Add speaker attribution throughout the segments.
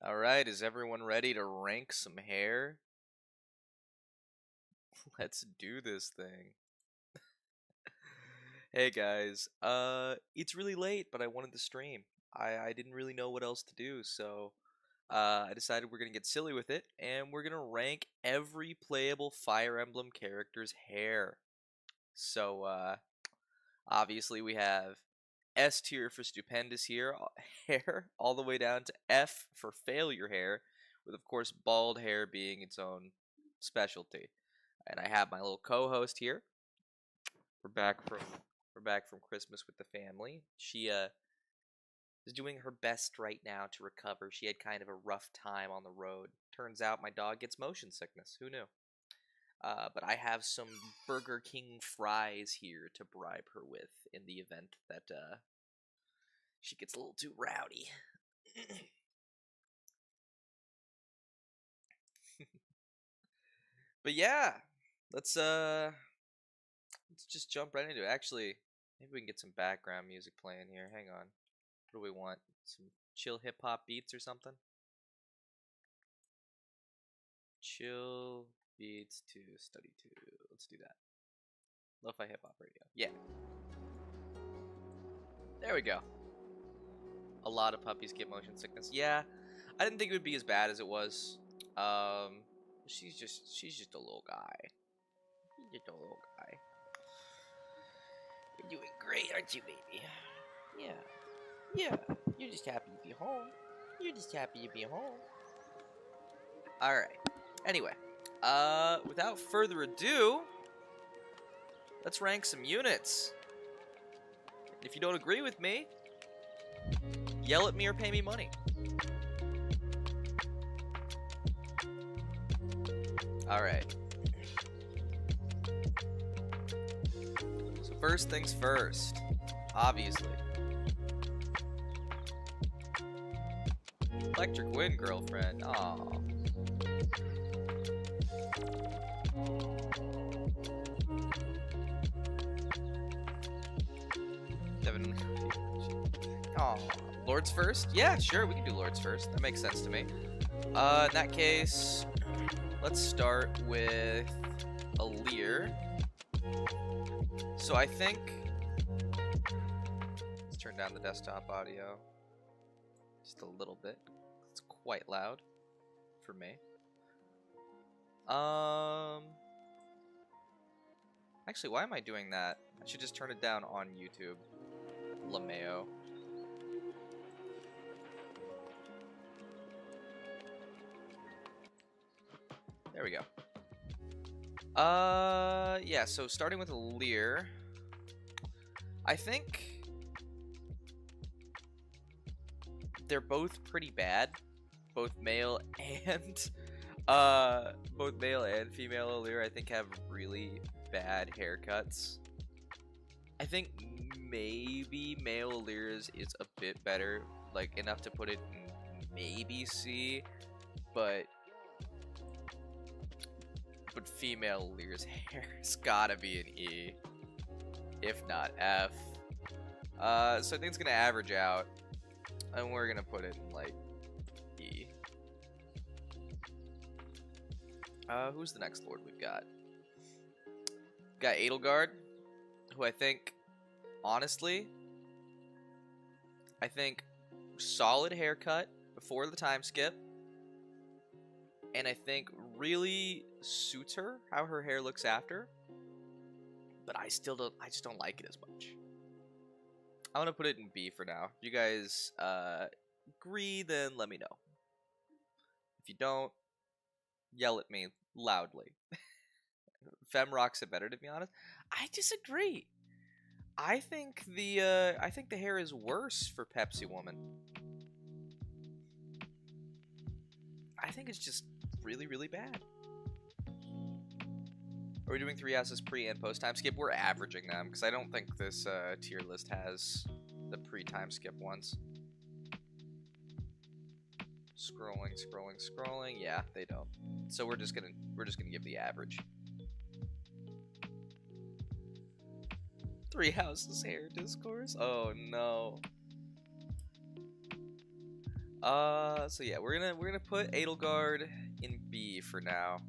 Speaker 1: Alright, is everyone ready to rank some hair? Let's do this thing. Hey guys, it's really late, but I wanted to stream. I didn't really know what else to do, so I decided we're gonna get silly with it, and we're gonna rank every playable Fire Emblem character's hair. So, obviously we have S tier for stupendous hair, all the way down to F for failure hair, with of course bald hair being its own specialty. And I have my little co-host here. We're back from Christmas with the family. She is doing her best right now to recover. She had kind of a rough time on the road. Turns out my dog gets motion sickness. Who knew? But I have some Burger King fries here to bribe her with in the event that she gets a little too rowdy. But yeah, let's just jump right into it. Actually, maybe we can get some background music playing here. Hang on. What do we want? Some chill hip hop beats or something? Chill beats to study to. Let's do that. Lo-fi hip hop radio. Yeah. There we go. A lot of puppies get motion sickness. Yeah, I didn't think it would be as bad as it was. She's just a little guy. She's just a little guy. You're doing great, aren't you, baby? Yeah. Yeah. You're just happy to be home. You're just happy to be home. Alright. Anyway. Without further ado, let's rank some units. If you don't agree with me, yell at me or pay me money. Alright. So first things first. Obviously. Electric Wind Girlfriend. Aww. Devin. Aww. Lords first? Yeah, sure, we can do Lords first. That makes sense to me. In that case, let's start with Alear. So I think... Let's turn down the desktop audio just a little bit. It's quite loud for me. Actually, why am I doing that? I should just turn it down on YouTube. LeMayo. There we go. Yeah, so starting with Alear, I think they're both pretty bad. Both male and female Alear, I think, have really bad haircuts. I think maybe male Alear's is a bit better, like enough to put it in maybe C, but female Alear's hair has gotta be an E, if not F. So I think it's gonna average out, and we're gonna put it in like E. Who's the next lord we've got? We've got Edelgard, who I think, honestly, solid haircut before the time skip, and I think really suits her how her hair looks after, but I just don't like it as much. I'm gonna put it in B for now. If you guys agree, then let me know. If you don't, yell at me loudly. Fem rocks it better, to be honest. I disagree. I think the hair is worse for Pepsi Woman. I think it's just really, really bad. Are we doing 3 houses pre and post time skip? We're averaging them because I don't think this tier list has the pre time skip ones. Scrolling. Yeah, they don't. So we're just gonna give the average. 3 houses hair discourse. Oh no. So yeah, we're gonna put Edelgard in B for now.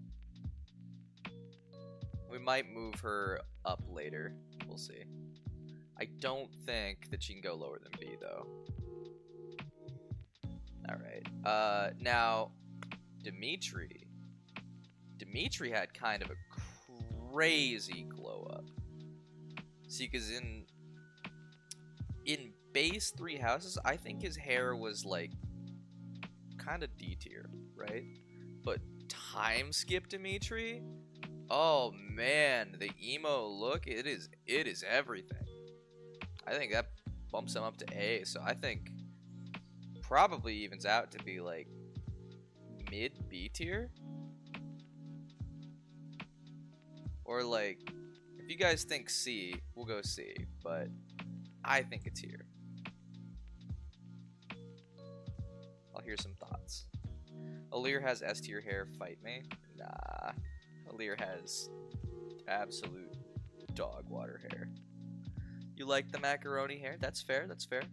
Speaker 1: We might move her up later. We'll see. I don't think that she can go lower than B though. Alright. Now Dimitri. Dimitri had kind of a crazy glow up. See, because in base 3 houses, I think his hair was like kind of D tier, right? But time skip Dimitri, oh man, the emo look, it is everything. I think that bumps him up to A, so I think probably evens out to be like mid B tier. Or like, if you guys think C, we'll go C, but I think it's here. I'll hear some thoughts. Aleer has S tier hair, fight me. Nah. Aleer has absolute dog water hair. You like the macaroni hair? That's fair, that's fair.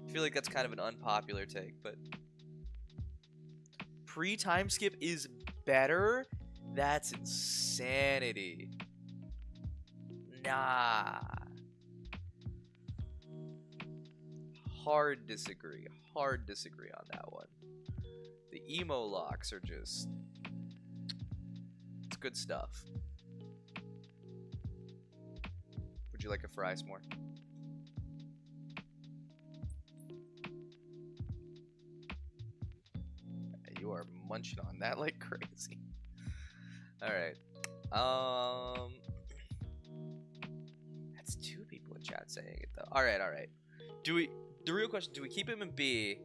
Speaker 1: I feel like that's kind of an unpopular take, but pre-time skip is better? That's insanity. Nah. Hard disagree on that one. The emo locks are just, it's good stuff. Would you like a fry some more? You are munching on that like crazy. Alright. That's 2 people in chat saying it though. Alright. The real question, do we keep him in B?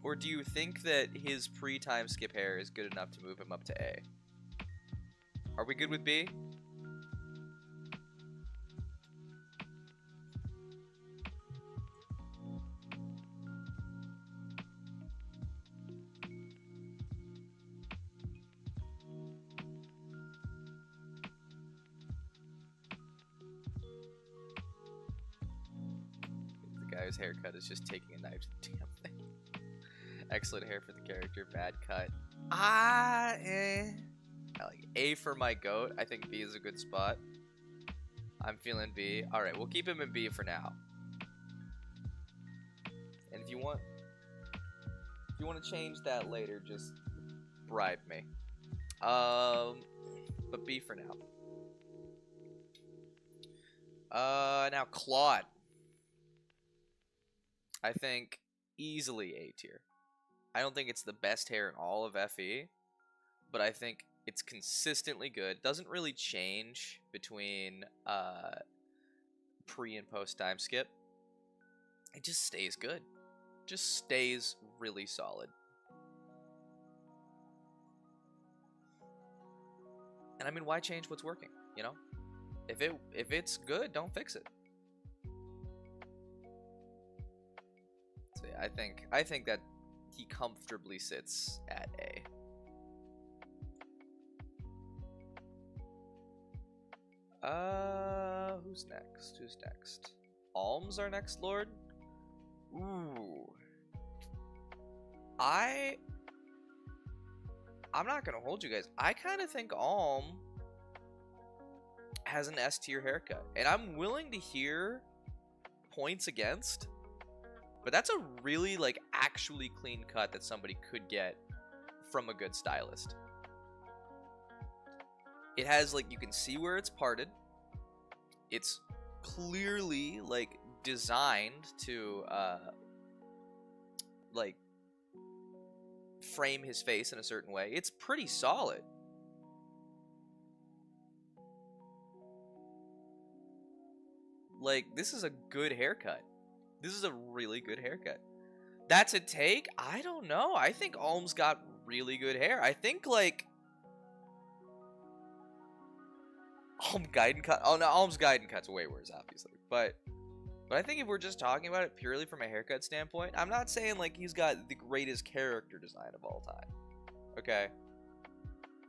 Speaker 1: Or do you think that his pre-time skip hair is good enough to move him up to A? Are we good with B? His haircut is just taking a knife to the damn thing. Excellent hair for the character, bad cut. I like A for my goat. I think B is a good spot. I'm feeling B. Alright, we'll keep him in B for now. And if you want to change that later, just bribe me. But B for now. Now Claude. I think easily A tier. I don't think it's the best hair in all of FE, but I think it's consistently good. Doesn't really change between pre and post time skip. It just stays good. Just stays really solid. And I mean, why change what's working, you know? If it's good, don't fix it. So yeah, I think that he comfortably sits at A. Who's next? Who's next? Alm's our next lord? Ooh. I'm not gonna hold you guys. I kind of think Alm has an S tier haircut, and I'm willing to hear points against, but that's a really like actually clean cut that somebody could get from a good stylist. It has like, you can see where it's parted. It's clearly like designed to like frame his face in a certain way. It's pretty solid. Like, this is a good haircut. This is a really good haircut. That's a take? I don't know. I think Alm's got really good hair. I think like Alm Gaiden cut. Oh no, Alm's Gaiden cut's way worse, obviously. But I think if we're just talking about it purely from a haircut standpoint, I'm not saying like he's got the greatest character design of all time. Okay?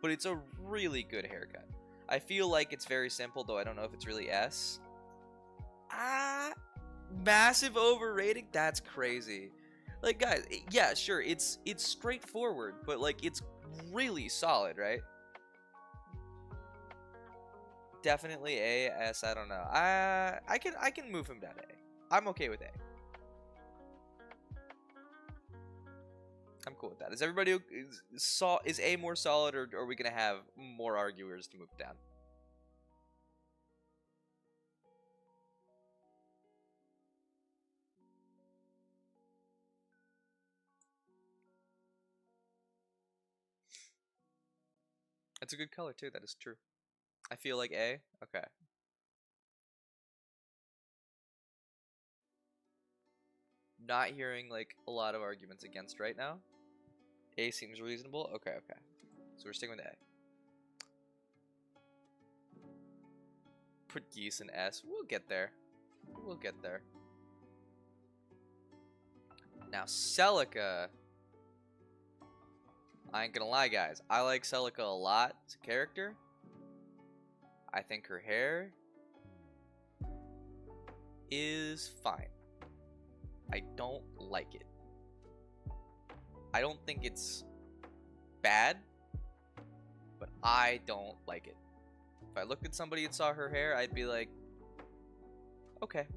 Speaker 1: But it's a really good haircut. I feel like it's very simple, though I don't know if it's really S. Massive overrating? That's crazy. Like, guys, yeah, sure, it's straightforward, but like it's really solid, right? Definitely A, S, I don't know. I can move him down to A. I'm okay with A. I'm cool with that. Is everybody is A more solid, or are we gonna have more arguers to move down? It's a good color too. That is true. I feel like A. Okay. Not hearing like a lot of arguments against right now. A seems reasonable. Okay, okay. So we're sticking with A. Put geese in S. We'll get there. We'll get there. Now Celica. I ain't gonna lie, guys. I like Celica a lot as a character. I think her hair is fine. I don't like it. I don't think it's bad, but I don't like it. If I looked at somebody and saw her hair, I'd be like, okay.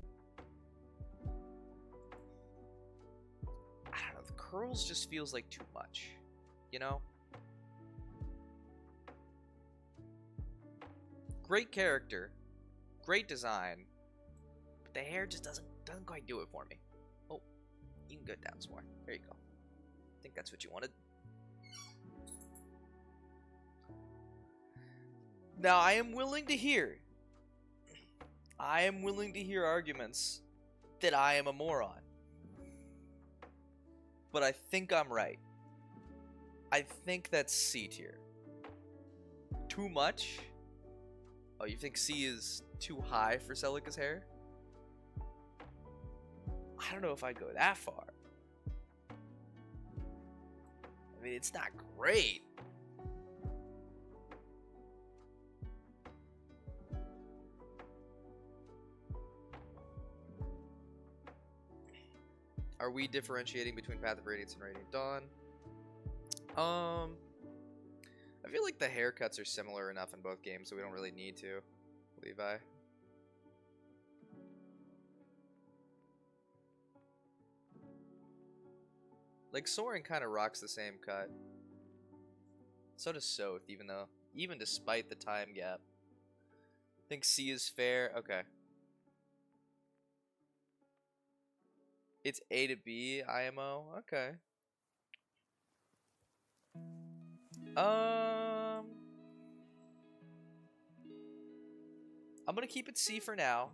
Speaker 1: I don't know, the curls just feels like too much, you know? Great character, great design, but the hair just doesn't quite do it for me. Oh, you can go down some more. There you go. I think that's what you wanted. Now, I am willing to hear arguments that I am a moron. But I think I'm right. I think that's C tier. Too much? Oh, you think C is too high for Celica's hair? I don't know if I'd go that far. I mean, it's not great. Are we differentiating between Path of Radiance and Radiant Dawn? I feel like the haircuts are similar enough in both games, so we don't really need to. Levi. Like, Soren kind of rocks the same cut. So does Soth, even despite the time gap. I think C is fair. Okay. It's A to B, IMO. Okay. I'm gonna keep it C for now.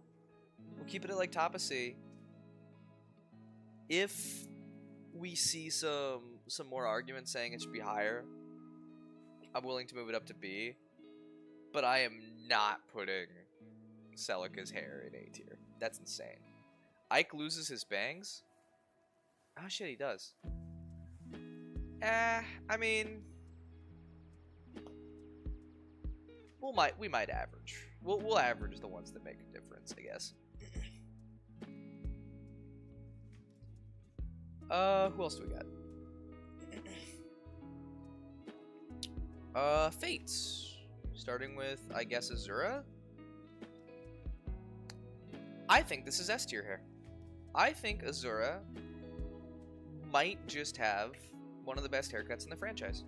Speaker 1: We'll keep it at like top of C. If we see some more arguments saying it should be higher, I'm willing to move it up to B. But I am not putting Celica's hair in A tier. That's insane. Ike loses his bangs? Oh shit, he does. I mean, we might average. We'll average the ones that make a difference, I guess. Who else do we got? Fates. Starting with, I guess, Azura? I think this is S tier hair. I think Azura might just have one of the best haircuts in the franchise.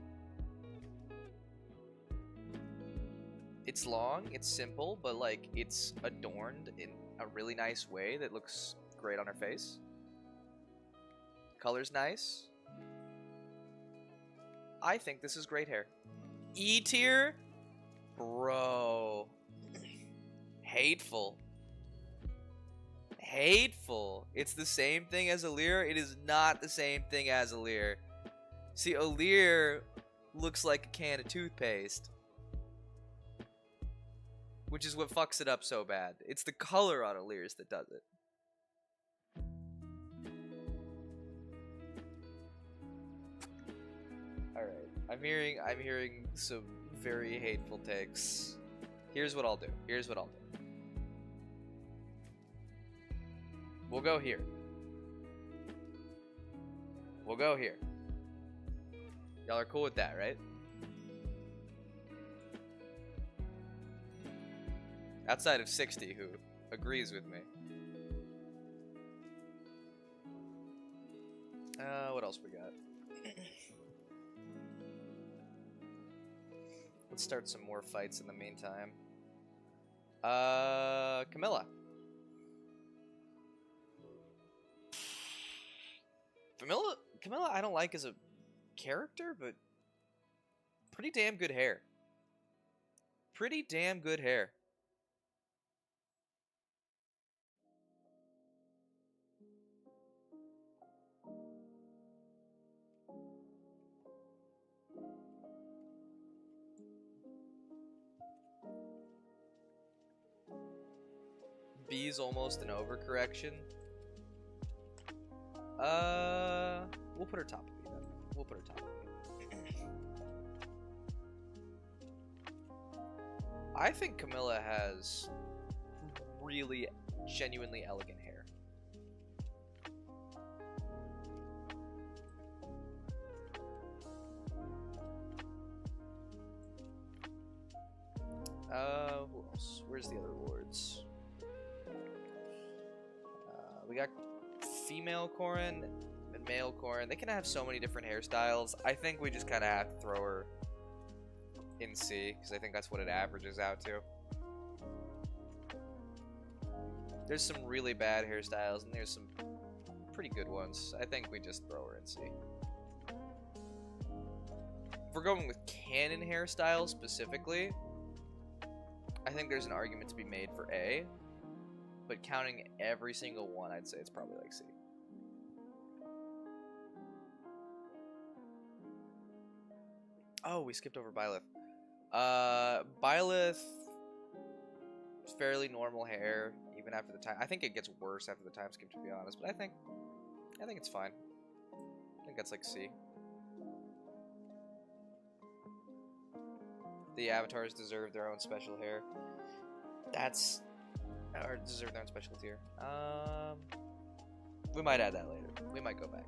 Speaker 1: It's long, it's simple, but like it's adorned in a really nice way that looks great on her face. Color's nice. I think this is great hair. E tier? Bro. Hateful. Hateful. It's the same thing as Alear. It is not the same thing as Alear. See, Alear looks like a can of toothpaste, which is what fucks it up so bad. It's the color on Alear's that does it. Alright. I'm hearing some very hateful takes. Here's what I'll do. We'll go here. We'll go here. Y'all are cool with that, right? Outside of 60, who agrees with me. What else we got? Let's start some more fights in the meantime. Camilla. Camilla I don't like as a character, but pretty damn good hair. Pretty damn good hair. B's almost an overcorrection. We'll put her top of B then. We'll put her top of B. I think Camilla has really genuinely elegant hair. Who else? Where's the other lords? We got female Corrin and male Corrin. They can have so many different hairstyles. I think we just kind of have to throw her in C, because I think that's what it averages out to. There's some really bad hairstyles, and there's some pretty good ones. I think we just throw her in C. If we're going with canon hairstyles specifically, I think there's an argument to be made for A, but counting every single one, I'd say it's probably like C. Oh, we skipped over Byleth. Byleth, fairly normal hair, even after the time. I think it gets worse after the time skip, to be honest, but I think it's fine. I think that's like C. The avatars deserve their own special hair. Or deserve their own special tier. We might add that later. We might go back.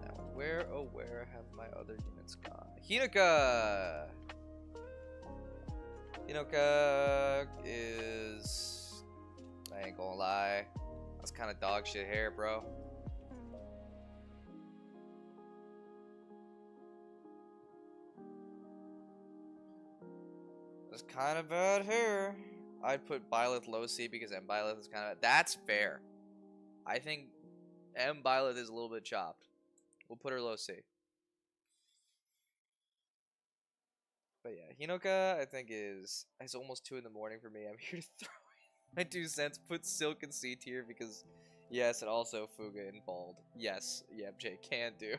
Speaker 1: Now, where, oh where have my other units gone? Hinoka! Hinoka is... I ain't gonna lie. That's kind of dog shit hair, bro. That's kind of bad hair. I'd put Byleth low C because M Byleth is kind of... That's fair. I think M Byleth is a little bit chopped. We'll put her low C. But yeah, Hinoka, I think is... It's almost 2 in the morning for me. I'm here to throw in my 2 cents. Put Silk in C tier because... Yes, and also Fuga in bald. Yes, Jay can do.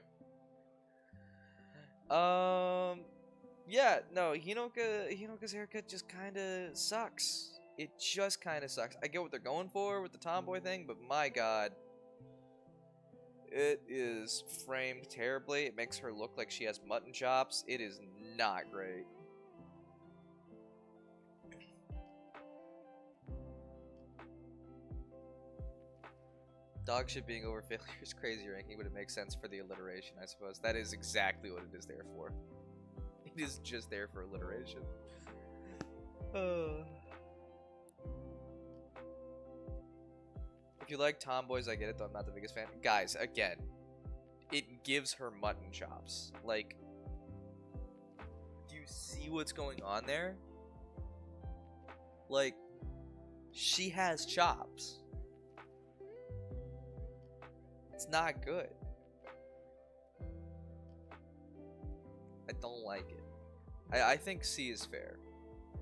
Speaker 1: Yeah, no, Hinoka's haircut just kind of sucks. It just kind of sucks. I get what they're going for with the tomboy thing, but my god. It is framed terribly. It makes her look like she has mutton chops. It is not great. Dog shit being over failure is crazy ranking, but it makes sense for the alliteration, I suppose. That is exactly what it is there for. It is just there for alliteration. If you like tomboys, I get it, though I'm not the biggest fan. Guys, again, it gives her mutton chops. Like, do you see what's going on there? Like, she has chops. It's not good. I don't like it. I think C is fair.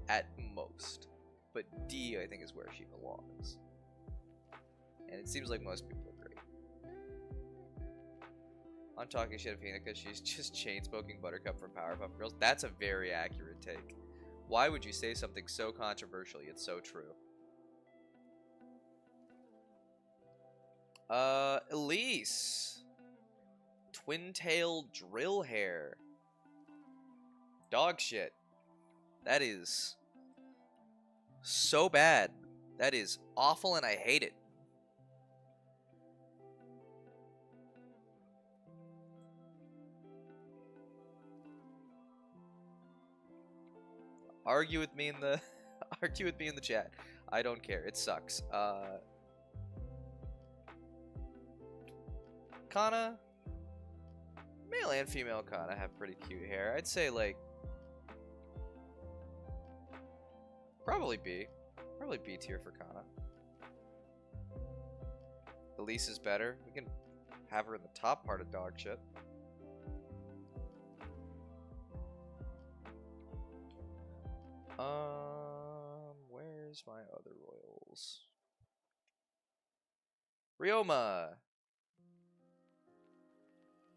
Speaker 1: At most. But D, I think, is where she belongs. And it seems like most people agree. I'm talking shit of Hinoka. She's just chain-smoking Buttercup from Powerpuff Girls. That's a very accurate take. Why would you say something so controversial yet so true? Elise. Twin-tailed drill hair. Dog shit. That is so bad. That is awful and I hate it. Argue with me in the argue with me in the chat. I don't care. It sucks. Kana, male and female Kana have pretty cute hair. I'd say like probably B. Probably B tier for Kana. Elise is better. We can have her in the top part of dog shit. Where's my other royals? Ryoma!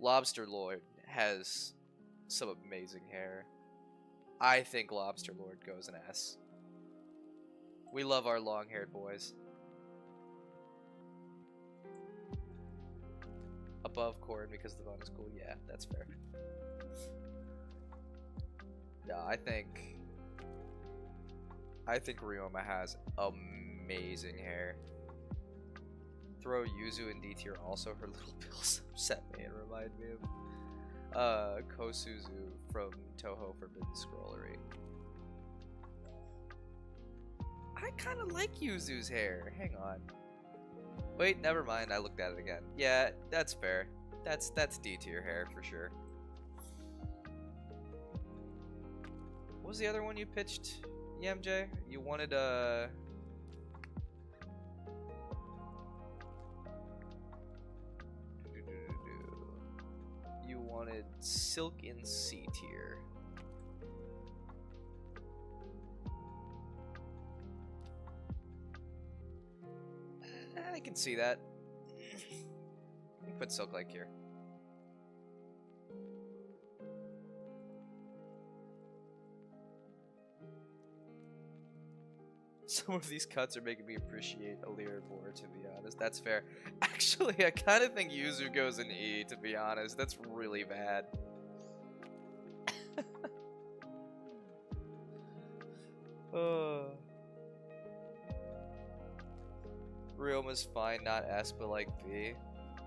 Speaker 1: Lobster Lord has some amazing hair. I think Lobster Lord goes an S. We love our long-haired boys. Above Corn because the bone is cool. Yeah, that's fair. No, I think Ryoma has amazing hair. Throw Yuzu in D tier. Also, her little bills upset me and remind me of Kosuzu from Toho Forbidden Scrollery. I kind of like Yuzu's hair. Hang on. Wait, never mind. I looked at it again. Yeah, that's fair. That's D tier hair for sure. What was the other one you pitched, YMJ? You wanted you wanted Silk in C tier. I can see that. Let me put Silk like here. Some of these cuts are making me appreciate Alir more, to be honest. That's fair. Actually, I kind of think Yuzu goes in E, to be honest. That's really bad. Ryoma's fine, not S, but like B.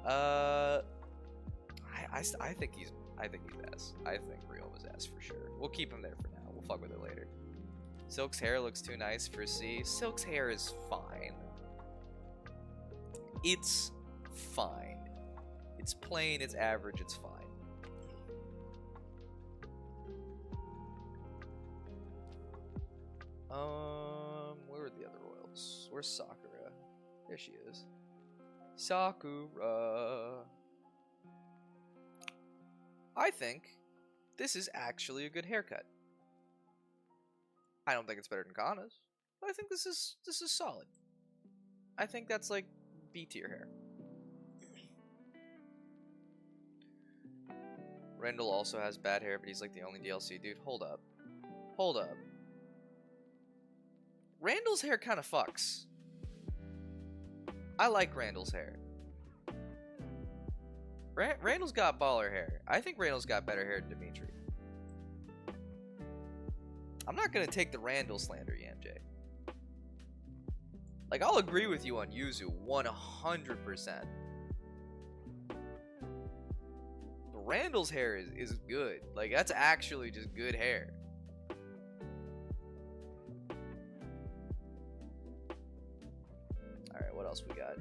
Speaker 1: I think he's S. I think Ryoma's S for sure. We'll keep him there for now. We'll fuck with it later. Silk's hair looks too nice for C. Silk's hair is fine. It's fine. It's plain, it's average, it's fine. Where are the other royals? Where's Sakura? There she is. Sakura. I think this is actually a good haircut. I don't think it's better than Kana's, but I think this is solid. I think that's like B tier hair. Rendell also has bad hair, but he's like the only DLC dude. Hold up. Hold up. Randall's hair kind of fucks. I like Randall's hair. Randall's got baller hair. I think Randall's got better hair than Dimitri. I'm not gonna take the Randall slander, YMJ. Like, I'll agree with you on Yuzu 100%. But Randall's hair is good. Like, that's actually just good hair. Alright, what else we got?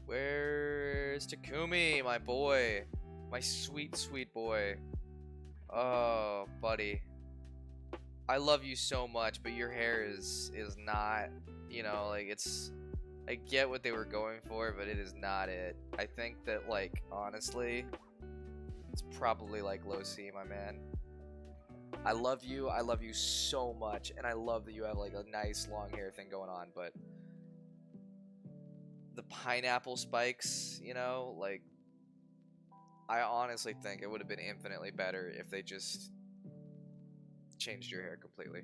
Speaker 1: Where's Takumi, my boy? My sweet, sweet boy. Oh, buddy. I love you so much, but your hair is not, you know, like, it's... I get what they were going for, but it is not it. I think that, like, honestly, it's probably, like, low C, my man. I love you so much, and I love that you have, like, a nice long hair thing going on, but... the pineapple spikes, you know, like... I honestly think it would have been infinitely better if they just changed your hair completely.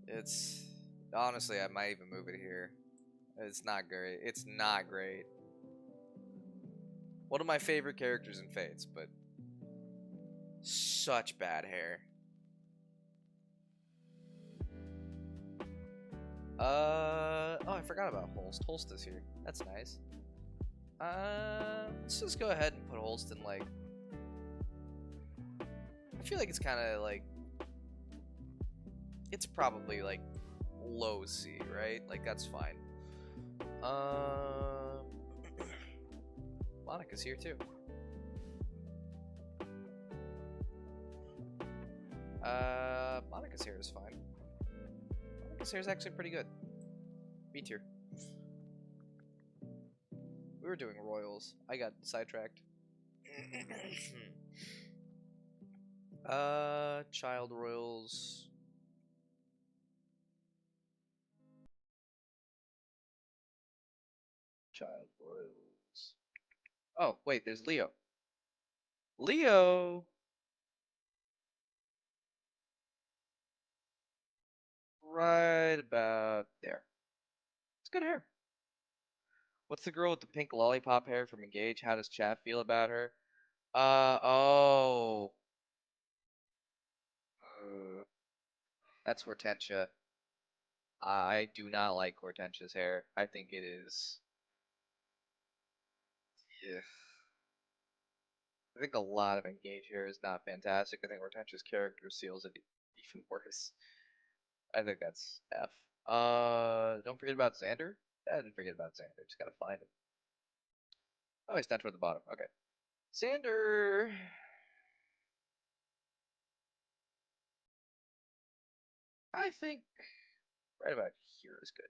Speaker 1: It's honestly, I might even move it here. It's not great. It's not great. One of my favorite characters in Fates, but such bad hair. Oh, I forgot about Holst. Holst is here. That's nice. Let's just go ahead and put Holst in, like... I feel like it's kind of, like... It's probably, like, low C, right? Like, that's fine. Monica's here, too. Monica's hair is fine. Monica's hair is actually pretty good. B tier. We were doing royals. I got sidetracked. Child royals. Child royals. Oh, wait, there's Leo. Leo! Right about there. It's good hair. What's the girl with the pink lollipop hair from Engage? How does chat feel about her? Oh. That's Hortensia. I do not like Hortensia's hair. I think it is... Yeah. I think a lot of Engage hair is not fantastic. I think Hortensia's character seals it even worse. I think that's F. Don't forget about Xander. I didn't forget about Xander. Just gotta find him. Oh, he's down toward the bottom. Okay. Xander. I think right about here is good.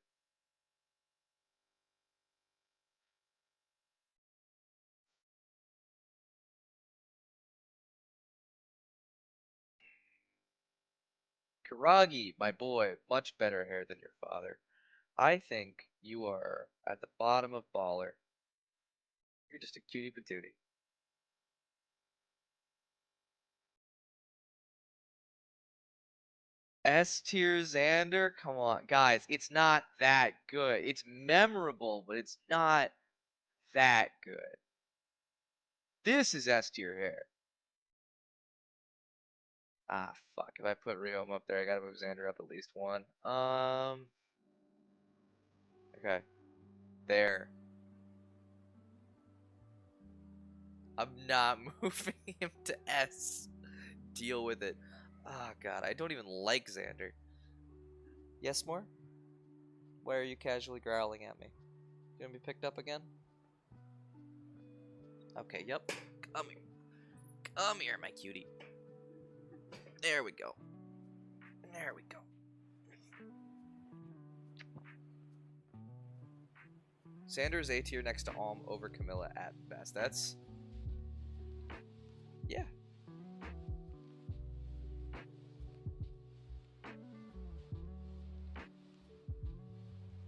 Speaker 1: Karagi, my boy, much better hair than your father. I think you are at the bottom of baller. You're just a cutie patootie. S tier Xander? Come on, guys. It's not that good. It's memorable, but it's not that good. This is S tier hair. Ah, fuck. If I put Ryoma up there, I gotta move Xander up at least one. Okay. There. I'm not moving him to S. Deal with it. Oh, God. I don't even like Xander. Yes, more? Why are you casually growling at me? You gonna be picked up again? Okay, yep. Come here. Come here, my cutie. There we go. There we go. Xander's A tier next to Alm over Camilla at best. That's... Yeah.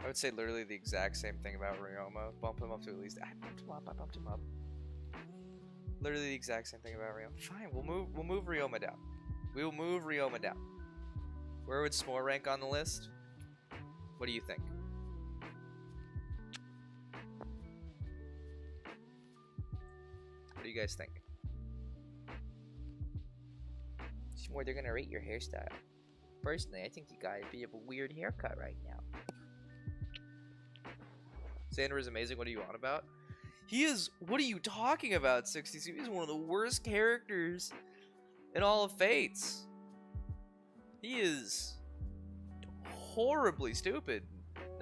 Speaker 1: I would say literally the exact same thing about Ryoma. Bump him up to at least... I bumped him up. I bumped him up. Literally the exact same thing about Ryoma. Fine, we'll move Ryoma down. We will move Ryoma down. Where would S'more rank on the list? What do you think? What do you guys think? S'more, they're gonna rate your hairstyle. Personally, I think you got a bit of a weird haircut right now. Xander is amazing. What are you on about? He is... What are you talking about, 62? He's one of the worst characters in all of Fates. He is horribly stupid.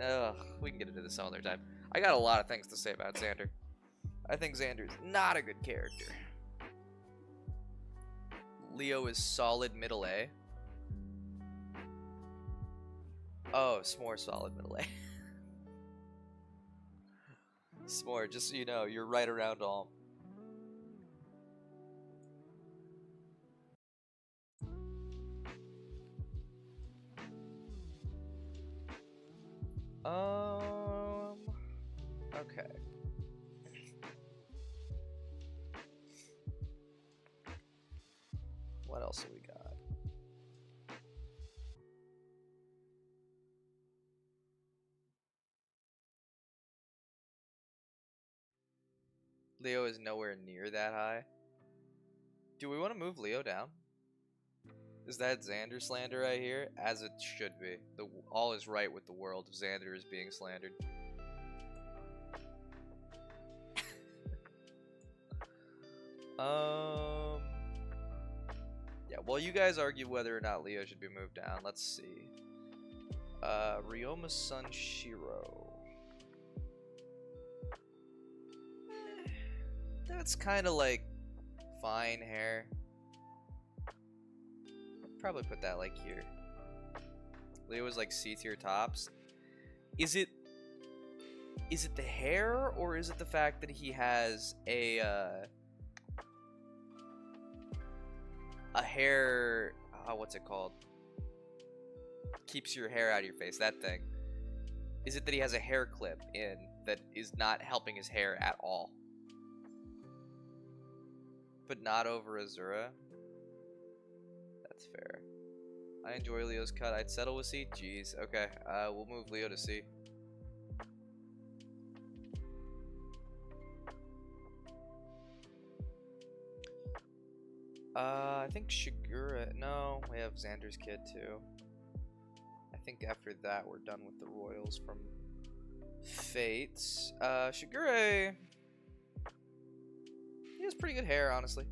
Speaker 1: Ugh, we can get into this some other time. I got a lot of things to say about Xander. I think Xander's not a good character. Leo is solid middle A. Oh, S'more solid middle A. S'more, just so you know, you're right around Alm. Okay. What else do we got? Leo is nowhere near that high. Do we want to move Leo down? Is that Xander slander I hear? As it should be. All is right with the world if Xander is being slandered. Yeah, well, you guys argue whether or not Leo should be moved down. Let's see. Ryoma's son Shiro. That's kind of like fine hair. Probably put that like here. Leo was like C tier tops. Is it the hair, or is it the fact that he has a hair, what's it called? Keeps your hair out of your face, that thing. Is it that he has a hair clip in that is not helping his hair at all? But not over Azura? That's fair. I enjoy Leo's cut. I'd settle with C. Jeez. Okay. We'll move Leo to C. I think Shigura. No, we have Xander's kid too. I think after that we're done with the royals from Fates. Shigure. He has pretty good hair, honestly.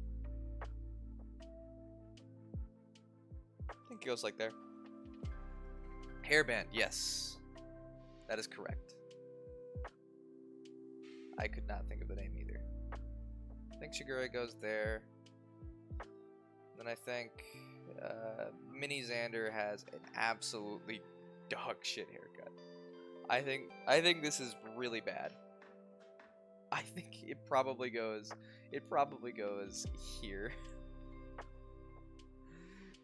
Speaker 1: I think it goes like there. Hairband, yes. That is correct. I could not think of the name either. I think Shigure goes there. Then I think Mini Xander has an absolutely dog shit haircut. I think this is really bad. I think it probably goes here.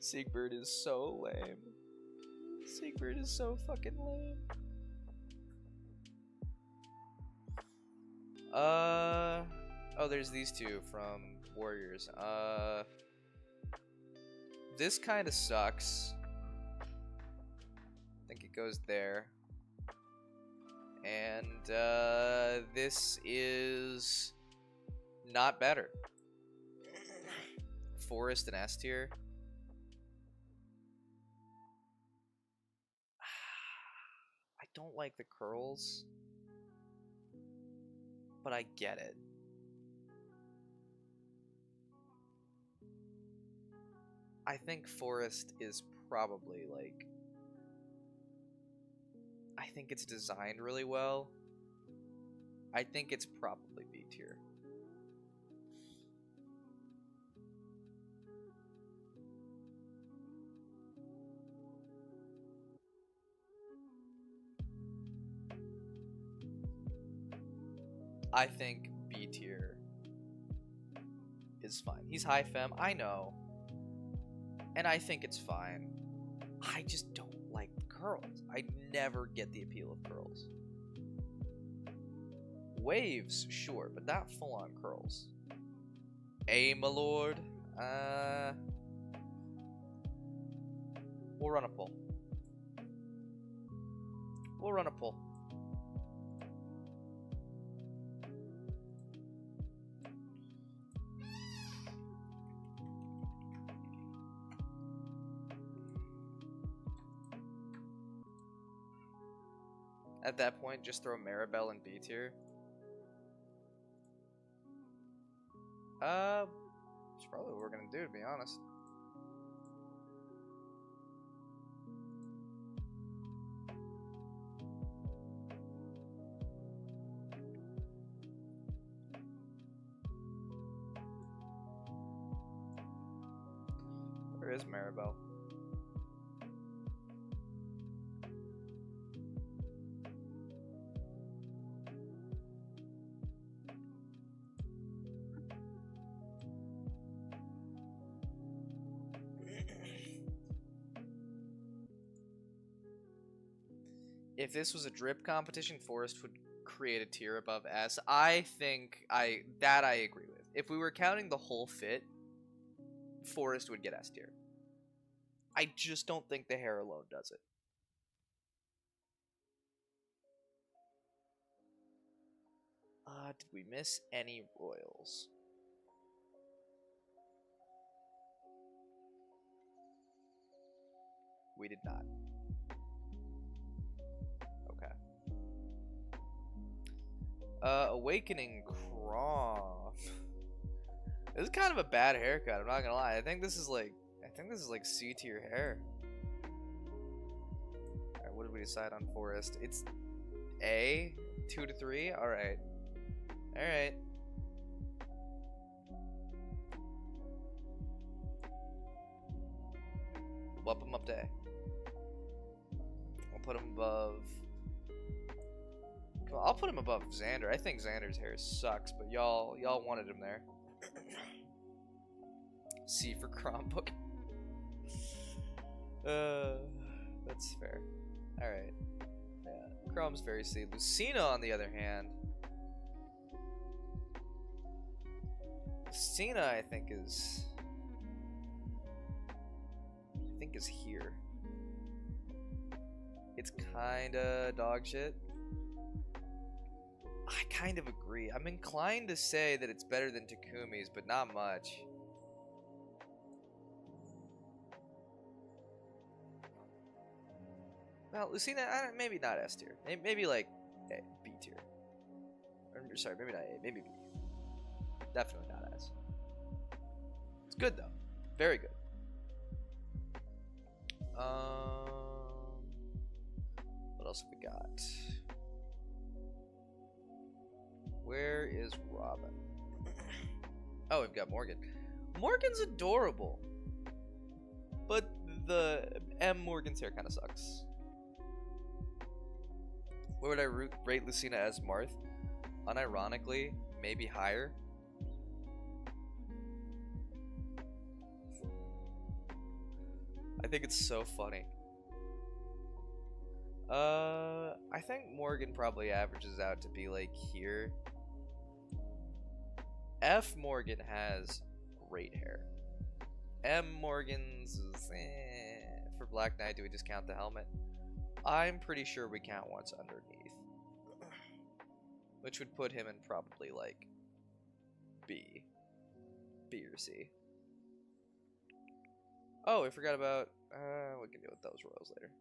Speaker 1: Siegbert is so lame. Siegbert is so fucking lame. Oh, there's these two from Warriors. This kind of sucks. I think it goes there. And this is not better. Forest and S tier. I don't like the curls, but I get it. I think Forest is probably like, I think it's designed really well. I think it's probably B tier. I think B tier is fine. He's high femme, I know. And I think it's fine. I just don't like the curls. I never get the appeal of curls. Waves, sure, but not full-on curls. A, my lord. We'll run a poll. We'll run a poll. At that point, just throw Maribel in B tier. It's probably what we're gonna do, to be honest. Where is Maribel? If this was a drip competition, Forest would create a tier above S. I think I agree with. If we were counting the whole fit, Forest would get S tier. I just don't think the hair alone does it. Did we miss any royals? We did not. Okay. Awakening Crom. This is kind of a bad haircut, I'm not gonna lie. I think this is like C tier hair. Alright, what did we decide on forest? It's A, 2 to 3? Alright. Alright. Bump him up to A. I'll put him above. Come on, I'll put him above Xander. I think Xander's hair sucks, but y'all wanted him there. C for Chromebook. That's fair. Alright. Yeah, Chrom's very C. Lucina, on the other hand. Lucina, I think is here. It's kinda dog shit. I kind of agree. I'm inclined to say that it's better than Takumi's, but not much. Well, Lucina, maybe not S tier. Maybe like B tier. Or, sorry, maybe not A. Maybe B. Definitely not S. It's good though. Very good. What else have we got? Where is Robin? Oh, we've got Morgan. Morgan's adorable. But the M Morgan's hair kind of sucks. Where would I rate Lucina as Marth? Unironically, maybe higher. I think it's so funny. I think Morgan probably averages out to be like here. F Morgan has great hair. M Morgan's is, for Black Knight, do we just count the helmet? I'm pretty sure we count what's underneath. Which would put him in probably like B. B or C. Oh, I forgot about we can deal with those royals later.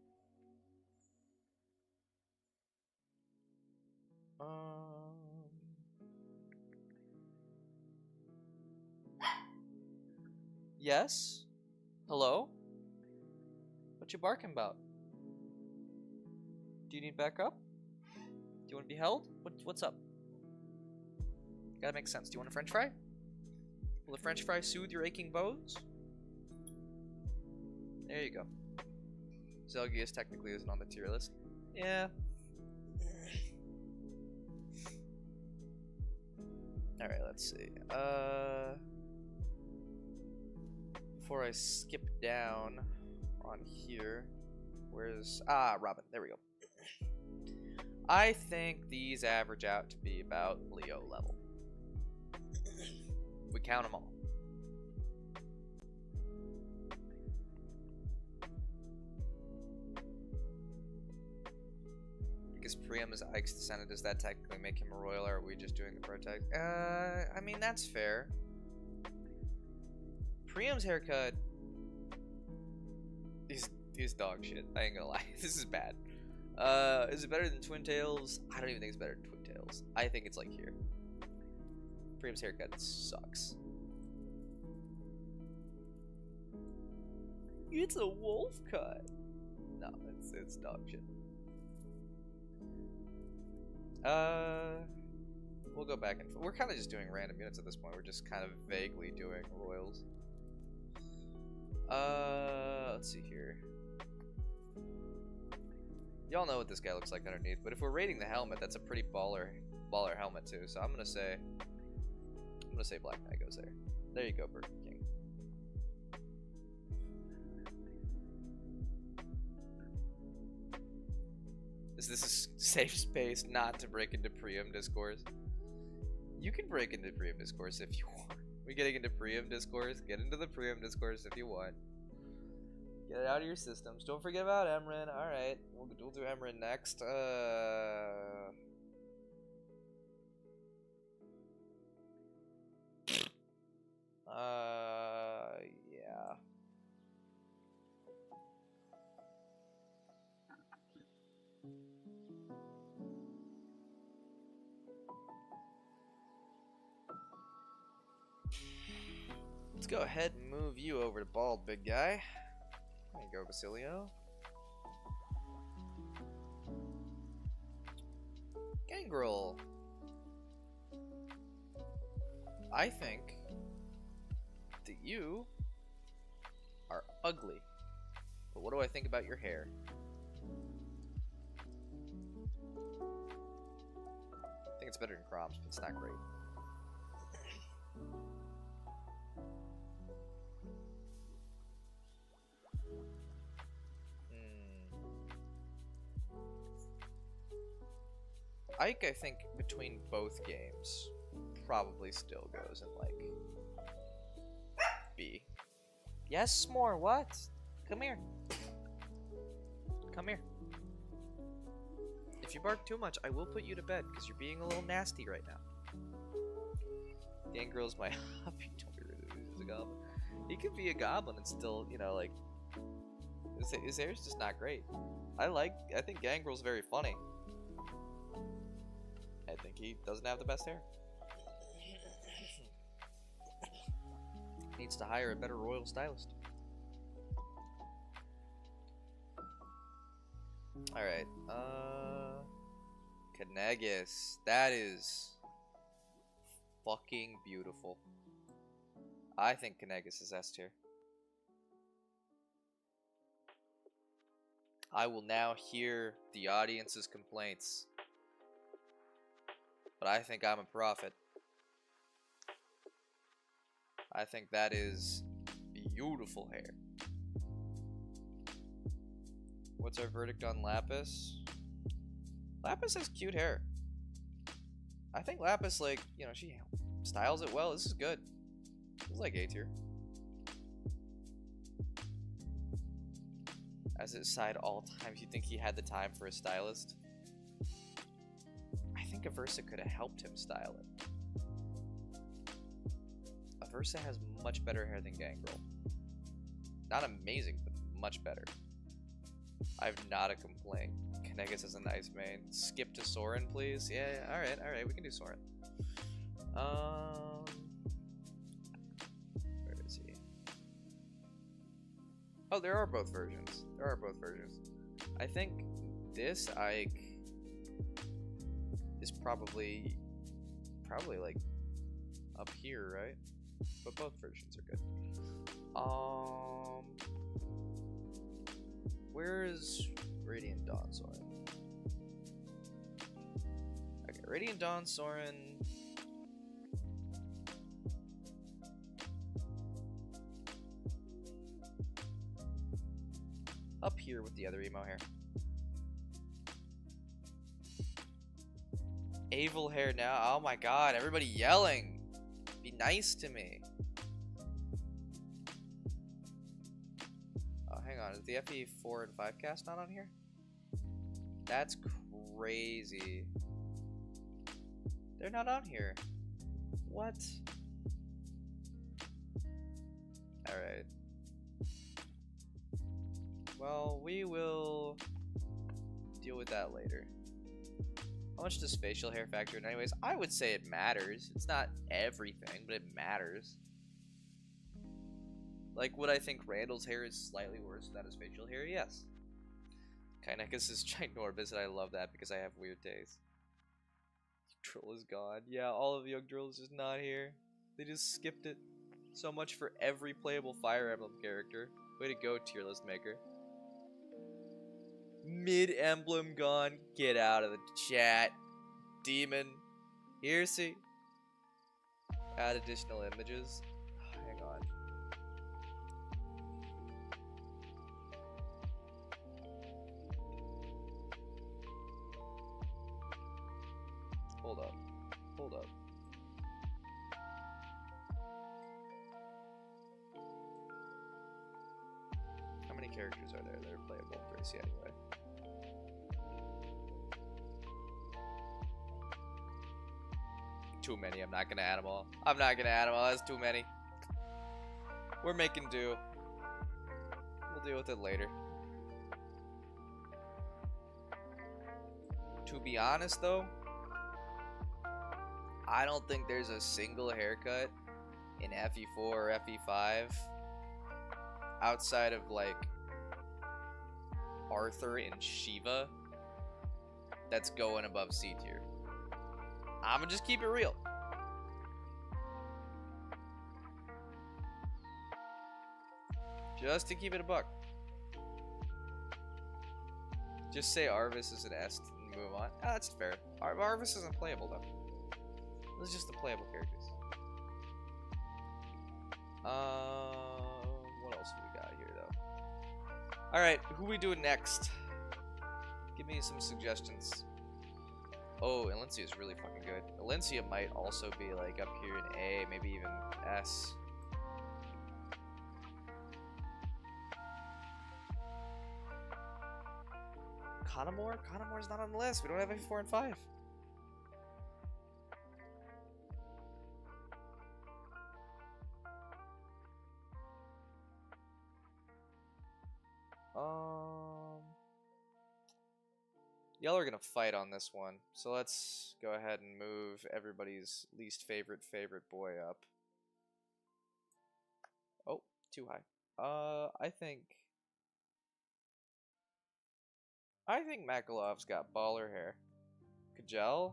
Speaker 1: Yes? Hello? What you barking about? Do you need backup? Do you want to be held? What's up? Gotta make sense. Do you want a french fry? Will a french fry soothe your aching bones? There you go. Zelgius technically isn't on the tier list. Yeah. Alright, let's see. Before I skip down on here, where's... Ah, Robin. There we go. I think these average out to be about Leo level. We count them all. Because Priam is Ike's descendant, does that technically make him a royal, or are we just doing the protect? I mean, that's fair. Priam's haircut is dog shit. I ain't gonna lie. This is bad. Is it better than Twin Tails? I don't even think it's better than Twin Tails. I think it's like here. Priam's haircut sucks. It's a wolf cut. No, it's dog shit. We'll go back and we're kind of just doing random units at this point. We're just kind of vaguely doing royals. Let's see here. Y'all know what this guy looks like underneath, but if we're rating the helmet, that's a pretty baller helmet too. So I'm gonna say Black Knight goes there. There you go, Burger King. This is safe space not to break into Priam discourse. You can break into Priam discourse if you want. We're getting into Priam discourse. Get into the Priam discourse if you want. Get it out of your systems. Don't forget about Emrin. Alright. We'll do Emrin next. Yeah. Let's go ahead and move you over to bald, big guy. There you go, Basilio. Gangrel. I think that you are ugly. But what do I think about your hair? I think it's better than Crom's, but it's not great. Ike, I think, between both games, probably still goes in, like, B. Yes, S'more, what? Come here. Come here. If you bark too much, I will put you to bed, because you're being a little nasty right now. Gangrel's my hobby. Don't be rude. He's a goblin. He could be a goblin and still, you know, like, his hair's just not great. I think Gangrel's very funny. I think he doesn't have the best hair. Needs to hire a better royal stylist. Alright, Knegus. That is fucking beautiful. I think Knegus is S tier. I will now hear the audience's complaints. But I think I'm a prophet. I think that is beautiful hair. What's our verdict on Lapis? Lapis has cute hair. I think Lapis, like, you know, she styles it well. This is good. This is like A tier. As an aside, all times you think he had the time for a stylist? I think Aversa could have helped him style it. Aversa has much better hair than Gangrel. Not amazing, but much better. I have not a complaint. Knegus is a nice main. Skip to Soren, please. Yeah, alright, we can do Soren. Where is he? Oh, there are both versions. I think this Ike is probably like up here, right? But both versions are good. Where is Radiant Dawn Soren? Okay, Radiant Dawn Soren. Up here with the other emo hair. Avel hair now. Oh my god, everybody yelling. Be nice to me. Oh, hang on. Is the FE4 and 5 cast not on here? That's crazy. They're not on here. What? Alright. Well, we will deal with that later. How much does facial hair factor in anyways? I would say it matters. It's not everything, but it matters. Like, would I think Randall's hair is slightly worse than his facial hair? Yes. Kainekus is ginormous, and I love that because I have weird taste. Drill is gone. Yeah, all of Young Drill is just not here. They just skipped it. So much for every playable Fire Emblem character. Way to go, tier list maker. Mid-emblem gone. Get out of the chat. Demon. Here, see. Add additional images. Hang on. Hold up. Hold up. How many characters are there that are playable in Gracie anyway? Too many. I'm not gonna add them all. That's too many. We're making do. We'll deal with it later. To be honest, though, I don't think there's a single haircut in FE4 or FE5 outside of, like, Arthur and Shiva that's going above C tier. I'ma just keep it real. Just to keep it a buck. Just say Arvis is an S and move on. Ah, that's fair. Arvis isn't playable though. This is just the playable characters. What else do we got here though? Alright, who we doing next? Give me some suggestions. Oh, Alencia is really fucking good. Alencia might also be like up here in A, maybe even S. Kanamore? Kanamore's not on the list. We don't have FE4 and 5. Y'all are gonna fight on this one, so let's go ahead and move everybody's least favorite boy up. Oh, too high. I think Makalov's got baller hair. Kajal?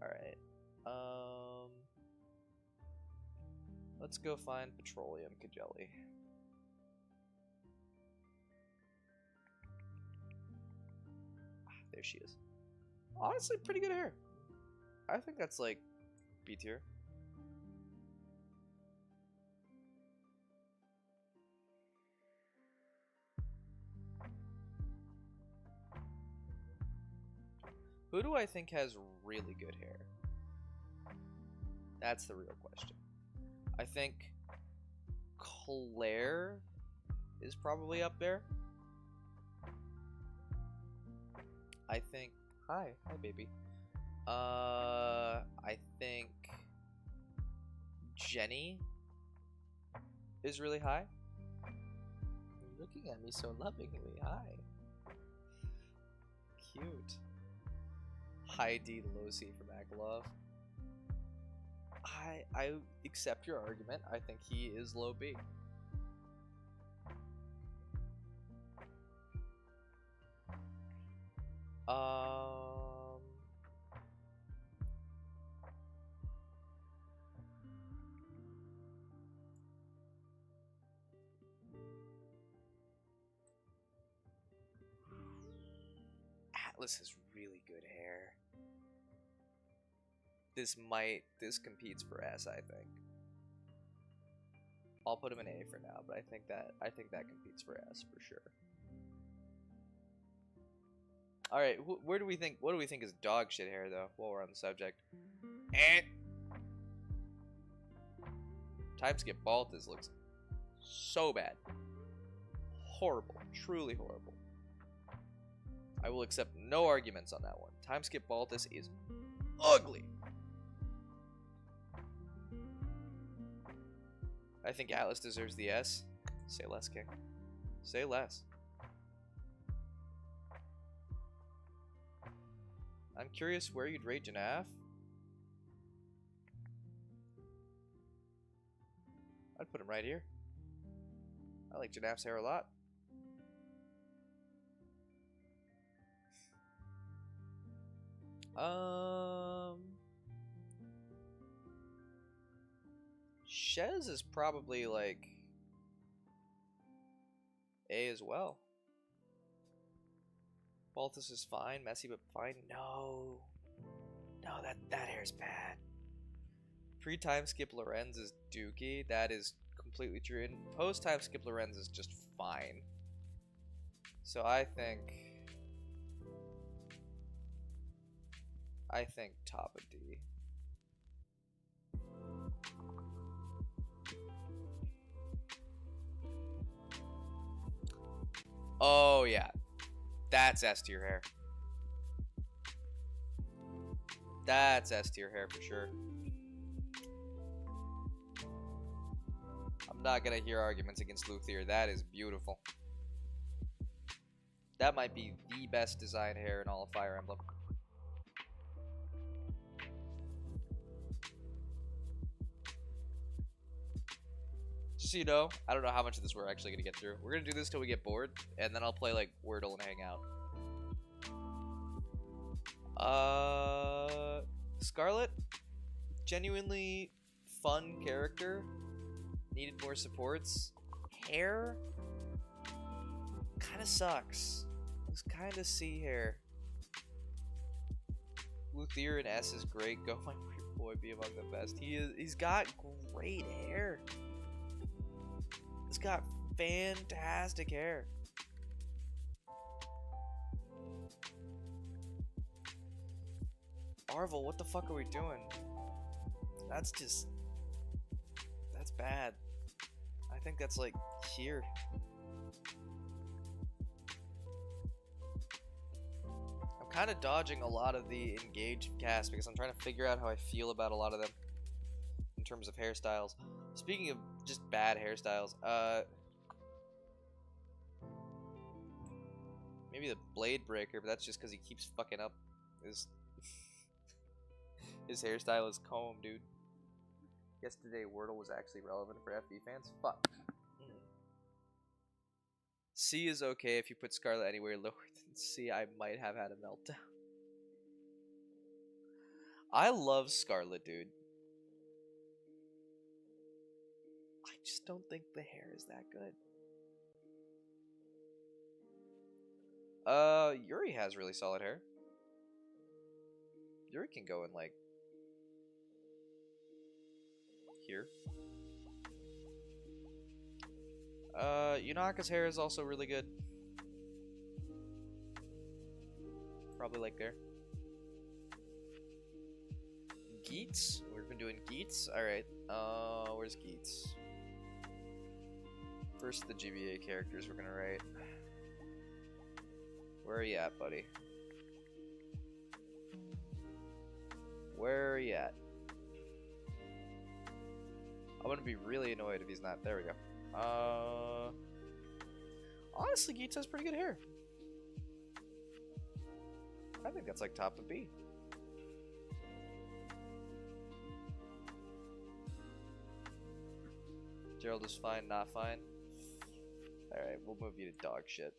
Speaker 1: Alright. Let's go find Petroleum Kajeli. There she is. Honestly, pretty good hair. I think that's like B tier. Who do I think has really good hair? That's the real question. I think Claire is probably up there. I think... Hi baby. I think Jenny is really high. You're looking at me so lovingly. Hi. Cute. High D, low C for Makalov. I accept your argument. I think he is low B. Atlas has really good hair. This competes for S, I think. I'll put him in A for now, but I think that competes for S for sure. All right, what do we think is dog shit hair though? While we're on the subject, time skip Baltas looks so bad, horrible, truly horrible. I will accept no arguments on that one. Time skip Baltas is ugly. I think Atlas deserves the S. Say less, King. Say less. I'm curious where you'd rate Janaf. I'd put him right here. I like Janaf's hair a lot. Shez is probably like A as well. Baltus is fine, messy but fine. No, that hair's bad. Pre-time skip Lorenz is dookie. That is completely true. And post-time skip Lorenz is just fine. So I think top of D. Oh yeah, that's S tier hair. That's S tier hair for sure. I'm not gonna hear arguments against Luthier. That is beautiful. That might be the best designed hair in all of Fire Emblem. Just so you know, I don't know how much of this we're actually gonna get through. We're gonna do this till we get bored, and then I'll play like Wordle and hang out. Scarlet, genuinely fun character. Needed more supports. Hair kind of sucks. Looks kind of C hair. Luthier and S is great. Go my weird boy, be among the best. He's got great hair. He's got fantastic hair. Arvel, what the fuck are we doing? That's bad. I think that's like here. I'm kind of dodging a lot of the engaged cast because I'm trying to figure out how I feel about a lot of them in terms of hairstyles. Speaking of just bad hairstyles, maybe the Blade Breaker, but that's just because he keeps fucking up his his hairstyle is comb, dude. Yesterday, Wordle was actually relevant for FB fans. Fuck. C is okay if you put Scarlet anywhere lower than C. I might have had a meltdown. I love Scarlet, dude. I just don't think the hair is that good. Yuri has really solid hair. Yuri can go in like here. Yunaka's hair is also really good. Probably like there. Geets? We've been doing Geets? Alright. Where's Geets? First the GBA characters we're gonna write. Where are you at, buddy? Where are you at? I'm gonna be really annoyed if he's not. There we go. Honestly, Geets has pretty good hair. I think that's like top of B. Gerald is fine, not fine. Alright, we'll move you to dog shit.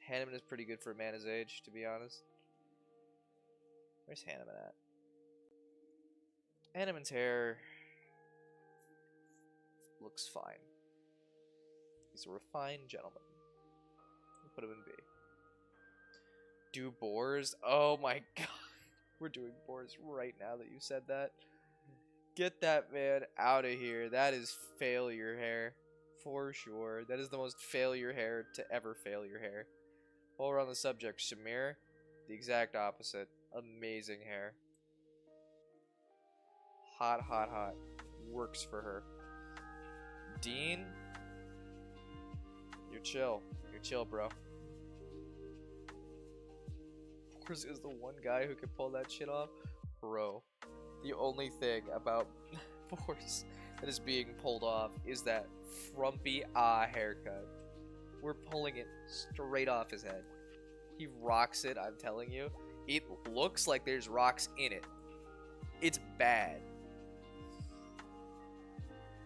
Speaker 1: Hanneman is pretty good for a man his age, to be honest. Where's Hanneman at? Hanneman's hair looks fine. He's a refined gentleman. We'll put him in B. Do boars? Oh my god. We're doing boars right now that you said that. Get that man out of here. That is failure hair. For sure. That is the most failure hair to ever fail your hair. While we're on the subject, Shamir, the exact opposite. Amazing hair. Hot, hot, hot. Works for her. Dean, you're chill. You're chill, bro. Boars is the one guy who can pull that shit off. Bro, the only thing about Boars that is being pulled off is that frumpy haircut. We're pulling it straight off his head. He rocks it, I'm telling you. It looks like there's rocks in it. It's bad.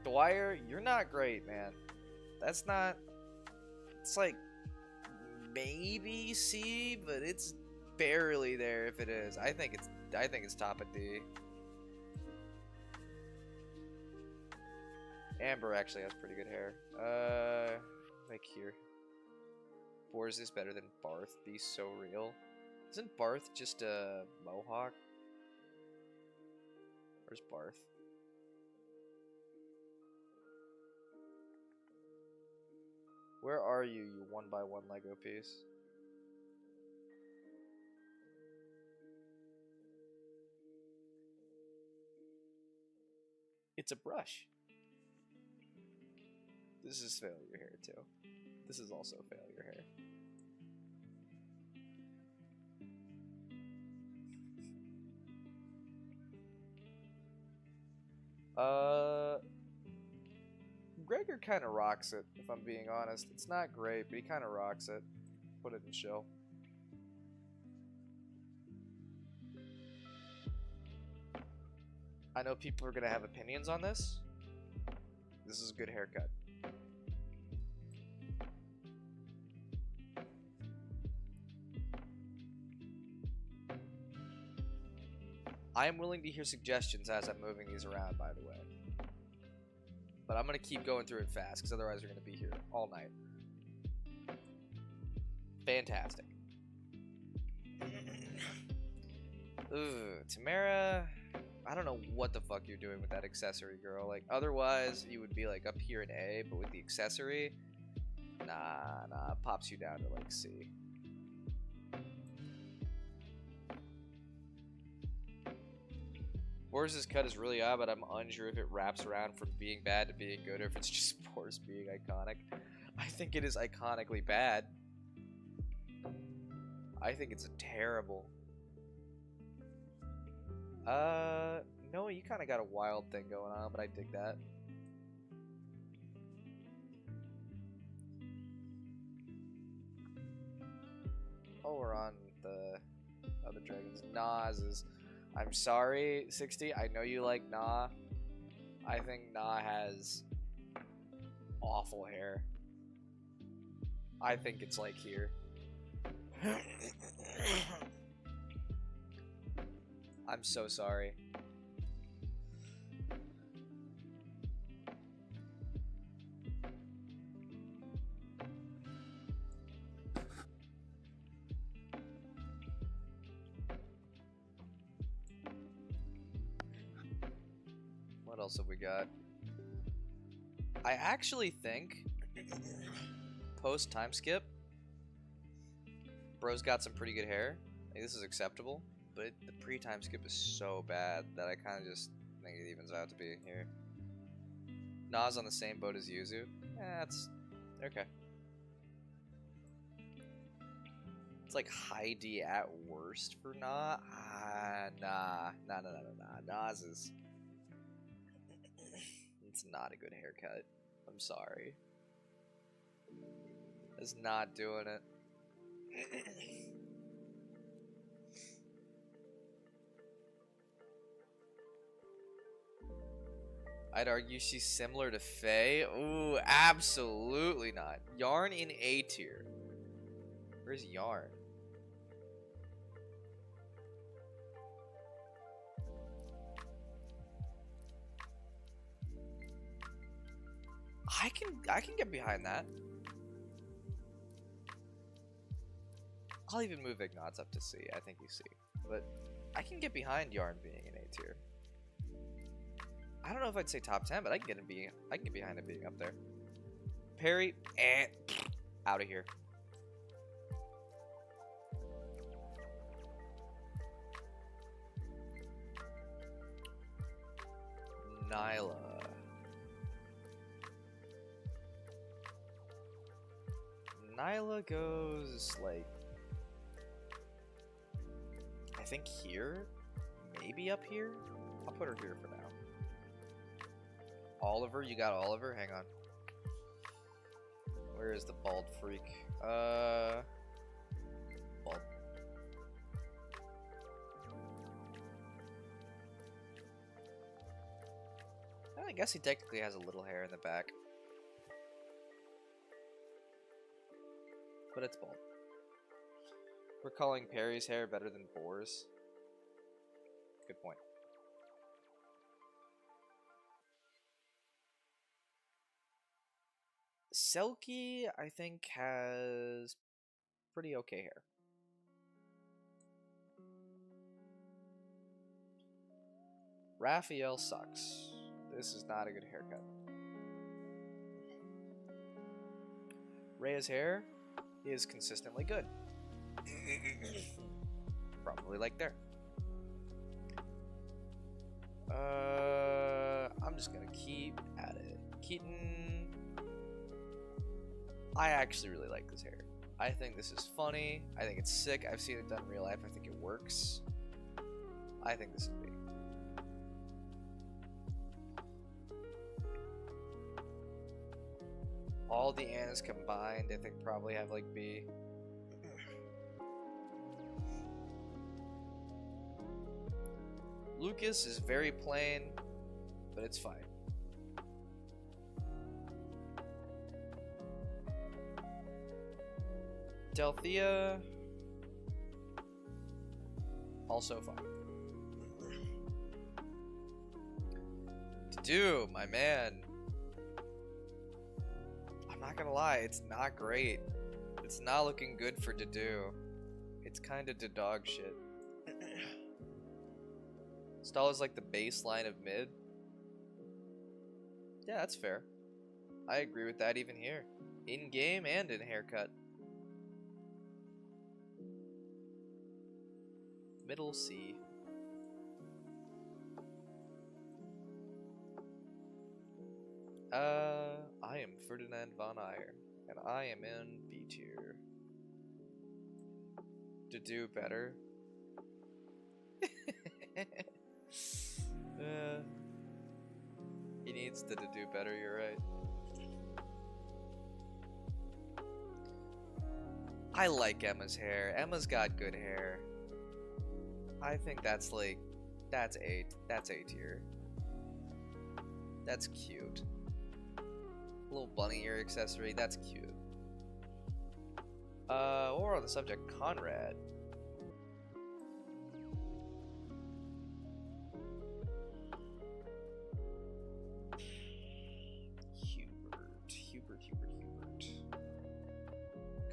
Speaker 1: Dwyer, you're not great, man. That's not... It's like... maybe C, but it's barely there if it is. I think it's top of D. Amber actually has pretty good hair. Like here. Boars is better than Barth. Be so real. Isn't Barth just a mohawk? Where's Barth? Where are you, you 1x1 Lego piece? It's a brush. This is failure hair too. This is also failure hair. Gregor kind of rocks it, if I'm being honest. It's not great, but he kind of rocks it. Put it in chill. I know people are going to have opinions on this. This is a good haircut. I am willing to hear suggestions as I'm moving these around, by the way. But I'm going to keep going through it fast, because otherwise we're going to be here all night. Fantastic. Ugh, Tamara, I don't know what the fuck you're doing with that accessory, girl. Like, otherwise, you would be, like, up here in A, but with the accessory, nah, it pops you down to, like, C. Boris' cut is really odd, but I'm unsure if it wraps around from being bad to being good, or if it's just Boris being iconic. I think it is iconically bad. I think it's terrible. No, you kind of got a wild thing going on, but I dig that. Oh, we're on the other dragons. Nas is... I'm sorry, 60. I know you like Nah. I think Nah has awful hair. I think it's like here. I'm so sorry. What else have we got? I actually think post time skip, bro's got some pretty good hair. Like, this is acceptable, but the pre-time skip is so bad that I kind of just think it evens out to being here. Nas on the same boat as Yuzu. That's okay. It's like high D at worst for Nah. Nah. Nas is... It's not a good haircut. I'm sorry. It's not doing it. I'd argue she's similar to Faye. Ooh, absolutely not. Yarn in A tier. Where's Yarn? I can get behind that. I'll even move Ignots up to C. I think you see, but I can get behind Yarn being an A tier. I don't know if I'd say top 10, but I can get behind it being up there. Perry, out of here. Nyla. Nyla goes, like, I think here, maybe up here. I'll put her here for now. Oliver, you got Oliver? Hang on. Where is the bald freak? Bald. I guess he technically has a little hair in the back. But it's bald. We're calling Perry's hair better than Boar's. Good point. Selkie, I think, has pretty okay hair. Raphael sucks. This is not a good haircut. Rhea's hair is consistently good. Probably like there. I'm just gonna keep at it. Keaton. I actually really like this hair. I think this is funny. I think it's sick. I've seen it done in real life. I think it works. I think this is big. All the Annas combined, I think, probably have like B. Lucas is very plain, but it's fine. Delthea, also fine. Dude, my man. I'm not gonna lie, it's not great. It's not looking good for Dedue. It's kind of dog shit. Stall is like the baseline of mid. Yeah, that's fair. I agree with that even here. In game and in haircut. Middle C. I am Ferdinand von Ayer, and I am in B tier. To do better. He needs to do better, you're right. I like Emma's hair. Emma's got good hair. I think that's like, that's A tier. That's cute. Little bunny ear accessory, that's cute. While we're on the subject, Conrad. Hubert.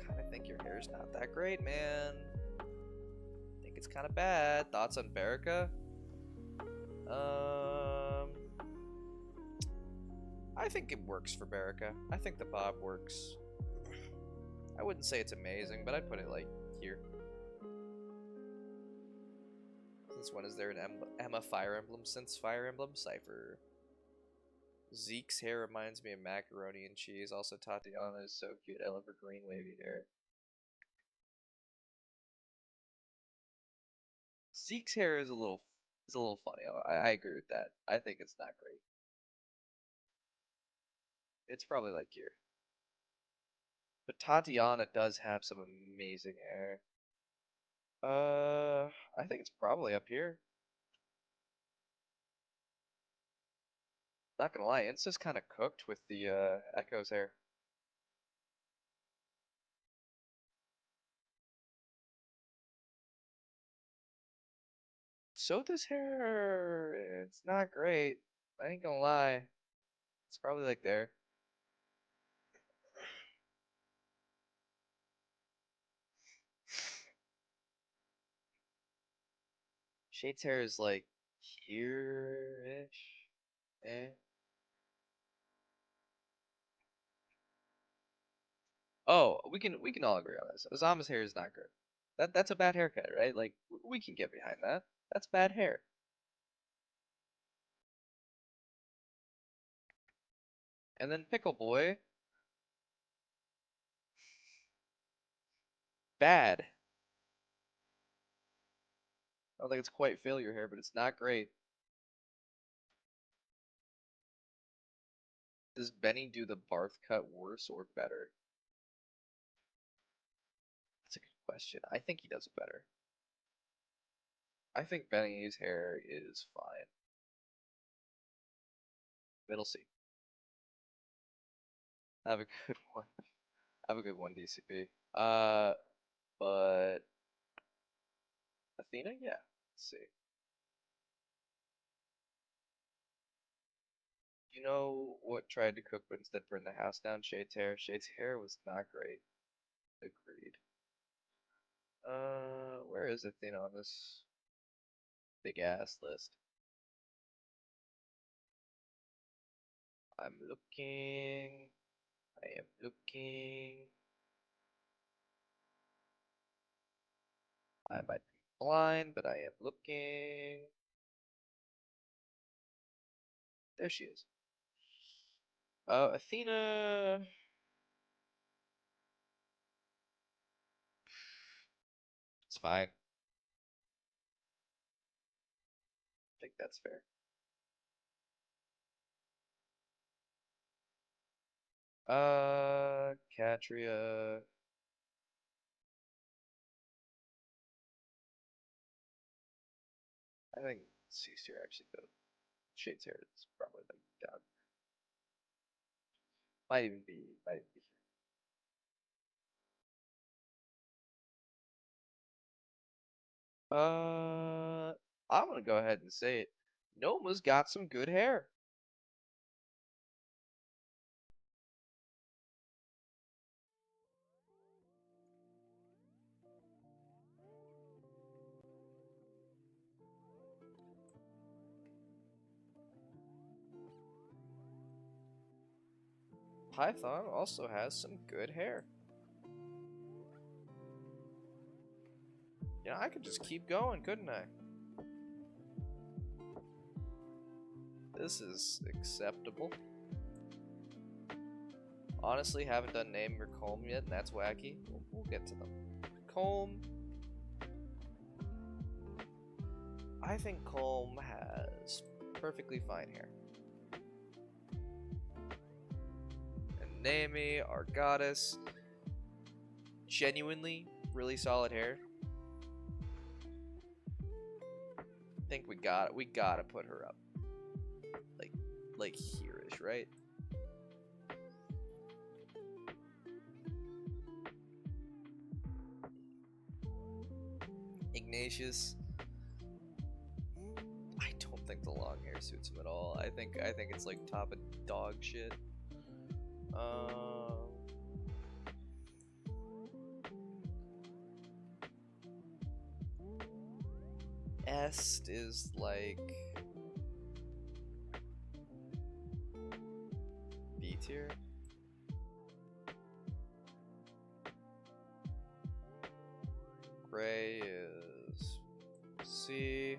Speaker 1: Kinda think your hair's not that great, man. Think it's kinda bad. Thoughts on Berica? I think it works for Berica. I think the bob works. I wouldn't say it's amazing, but I'd put it like here. Since when is there an Emma Fire Emblem since Fire Emblem Cypher? Zeke's hair reminds me of macaroni and cheese. Also, Tatiana is so cute. I love her green wavy hair. Zeke's hair is a little funny. I agree with that. I think it's not great. It's probably like here. But Tatiana does have some amazing hair. I think it's probably up here. Not gonna lie, Insta's kind of cooked with the Echo's hair. So this hair, it's not great. I ain't gonna lie. It's probably like there. Shade's hair is like here-ish. Eh. Oh, we can all agree on this. Osama's hair is not good. That's a bad haircut, right? Like we can get behind that. That's bad hair. And then Pickle Boy, bad. I don't think it's quite failure hair, but it's not great. Does Benny do the Barth cut worse or better? That's a good question. I think he does it better. I think Benny's hair is fine. Middle C. Have a good one. Have a good one, DCP. But Athena, yeah. Let's see. You know what tried to cook but instead burned the house down? Shade's hair. Shade's hair was not great. Agreed. Where is Athena on this big ass list? I'm looking. I am looking. I might be blind, but I am looking. There she is. Athena. It's fine. I think that's fair. Catria. I think C tier actually though. Shades here is probably like down. Might even be. Uh, I'm gonna go ahead and say it. Noma's got some good hair. Python also has some good hair. Yeah, I could just keep going, couldn't I? This is acceptable. Honestly, haven't done name or comb yet, and that's wacky. We'll get to them. Comb. I think comb has perfectly fine hair. And Naomi, our goddess, genuinely really solid hair. I think we gotta put her up. Like here-ish, right? Ignatius. I don't think the long hair suits him at all. I think it's like top of dog shit. Est is like B tier. Gray is C.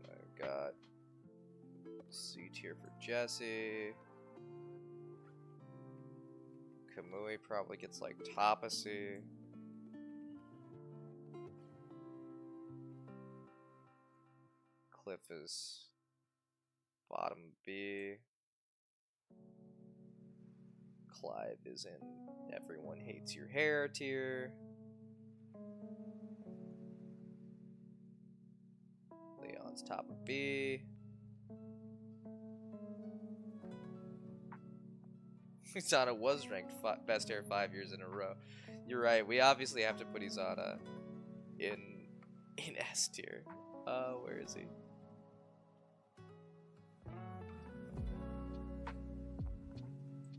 Speaker 1: I've got C tier for Jesse. Kamui probably gets like top of C. Cliff is bottom B. Clive is in everyone hates your hair tier. Leon's top of B. Izana was ranked best hair 5 years in a row. You're right. We obviously have to put Izana in S tier. Where is he?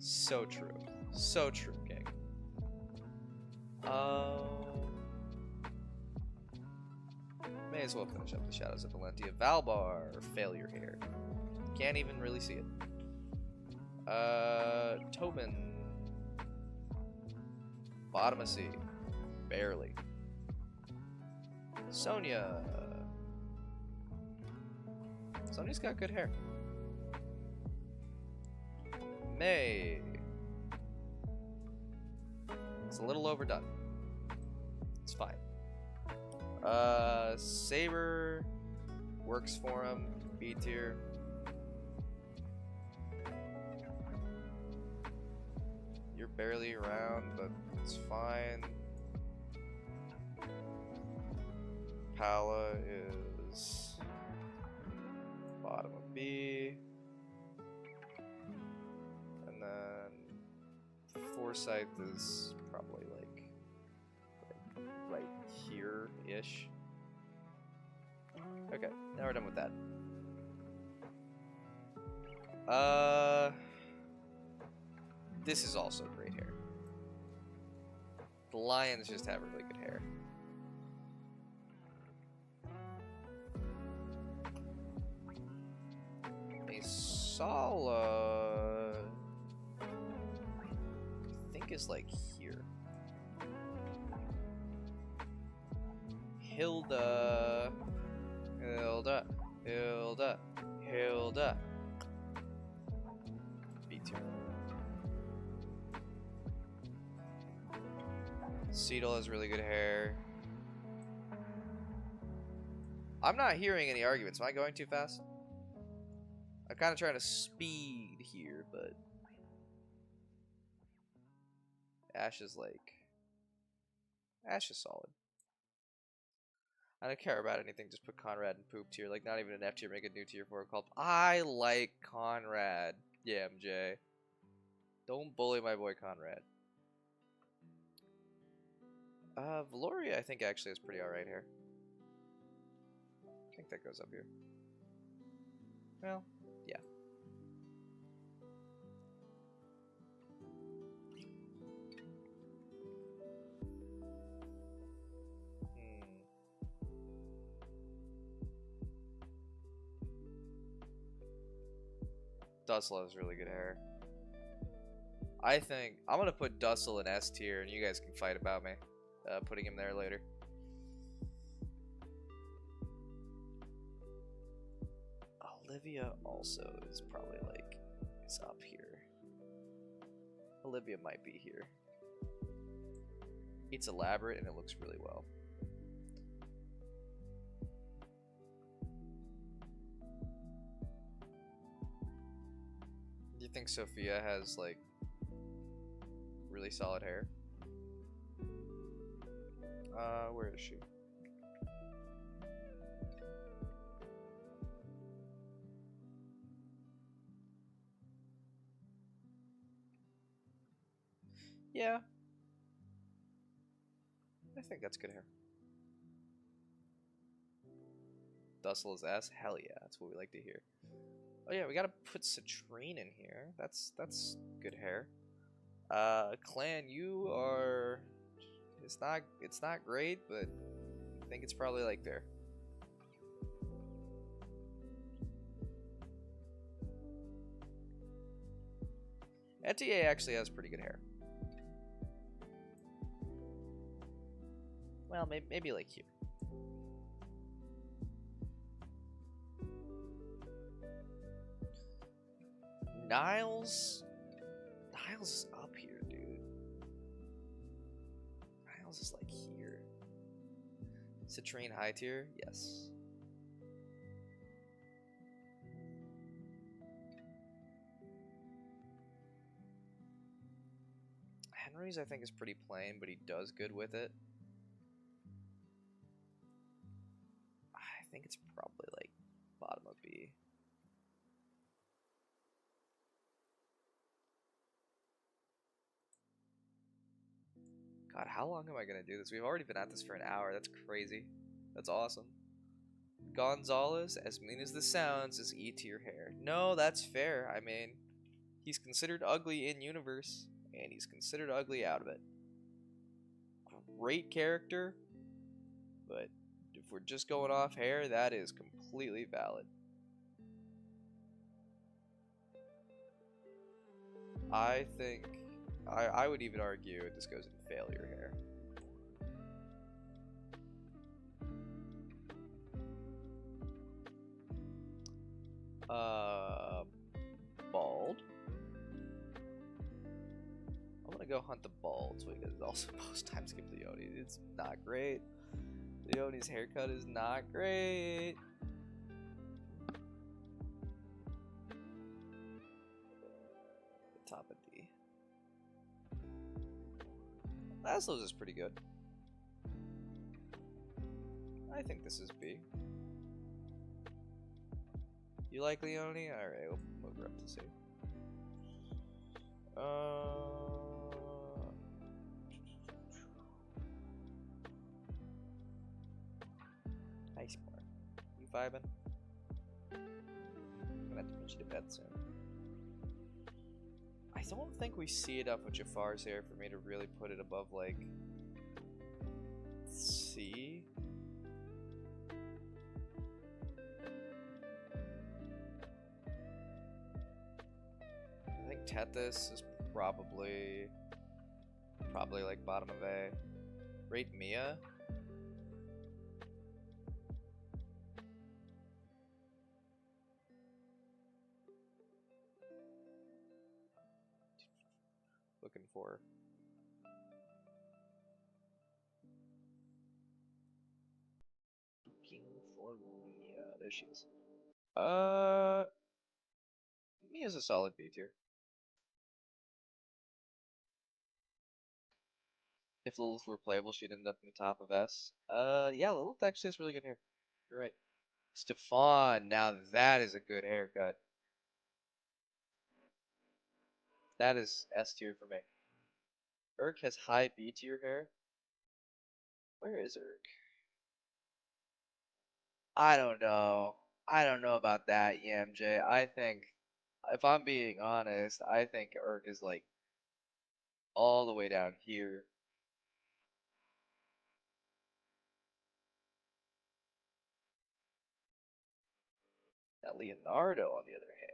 Speaker 1: So true. So true, gang. May as well finish up the Shadows of Valentia. Valbar, failure here. Can't even really see it. Tobin. Bottom of C. Barely. Sonia. Sonia's got good hair. May. It's a little overdone. It's fine. Saber works for him. B tier. You're barely around, but it's fine. Pala is bottom of B. And then Forsyth is probably like right here-ish. Okay, now we're done with that. This is also great hair. The lions just have really good hair. Sala, I think is like here. Hilda. B tier. Cedal has really good hair. I'm not hearing any arguments. Am I going too fast? I'm kind of trying to speed here, but Ash is solid. I don't care about anything, just put Conrad in poop tier. Like, not even an F tier, make a new tier 4 called I like Conrad. Yeah, MJ. Don't bully my boy Conrad. Valoria, I think, actually has pretty alright hair. I think that goes up here. Well, yeah. Dussel has really good hair. I think I'm gonna put Dussel in S tier, and you guys can fight about me putting him there later. Olivia also is probably like is up here. Olivia might be here. It's elaborate and it looks really well. Do you think Sophia has like really solid hair? Where is she? Yeah. I think that's good hair. Dussel is S? Hell yeah, that's what we like to hear. Oh yeah, we gotta put Citrine in here. That's good hair. Clan, you are it's not great, but I think it's probably like there. NTA actually has pretty good hair. Well, maybe like here. Niles is up here, dude. Niles is like here. Citrine high tier? Yes. Henry's I think is pretty plain, but he does good with it. I think it's probably like bottom of B. God, how long am I gonna do this? We've already been at this for an hour. That's crazy. That's awesome. Gonzalez, as mean as this sounds, is E tier hair. No, that's fair. I mean, he's considered ugly in universe, and he's considered ugly out of it. Great character, but if we're just going off hair, that is completely valid. I think I would even argue this goes in failure hair. Bald. I'm gonna go hunt the balds because it's also post time skip Leone. It's not great. Leone's haircut is not great. Top of D. Laszlo's is pretty good. I think this is B. You like Leone? Alright, we'll move her up to C. Nice part. You vibing? I'm gonna have to put you to bed soon. I don't think we see it up with Jafar's hair for me to really put it above like C. I think Tethys is probably like bottom of A. Rate Mia. Looking for. Looking for Mia. There she is. Mia's a solid B tier. If Lilith were playable, she'd end up in the top of S. Yeah, Lilith actually has really good hair. You're right. Stefan, now that is a good haircut. That is S tier for me. Urk has high B tier hair. Where is Urk? I don't know. I don't know about that, YamJ. I think, if I'm being honest, I think Urk is like all the way down here. Now Leonardo, on the other hand,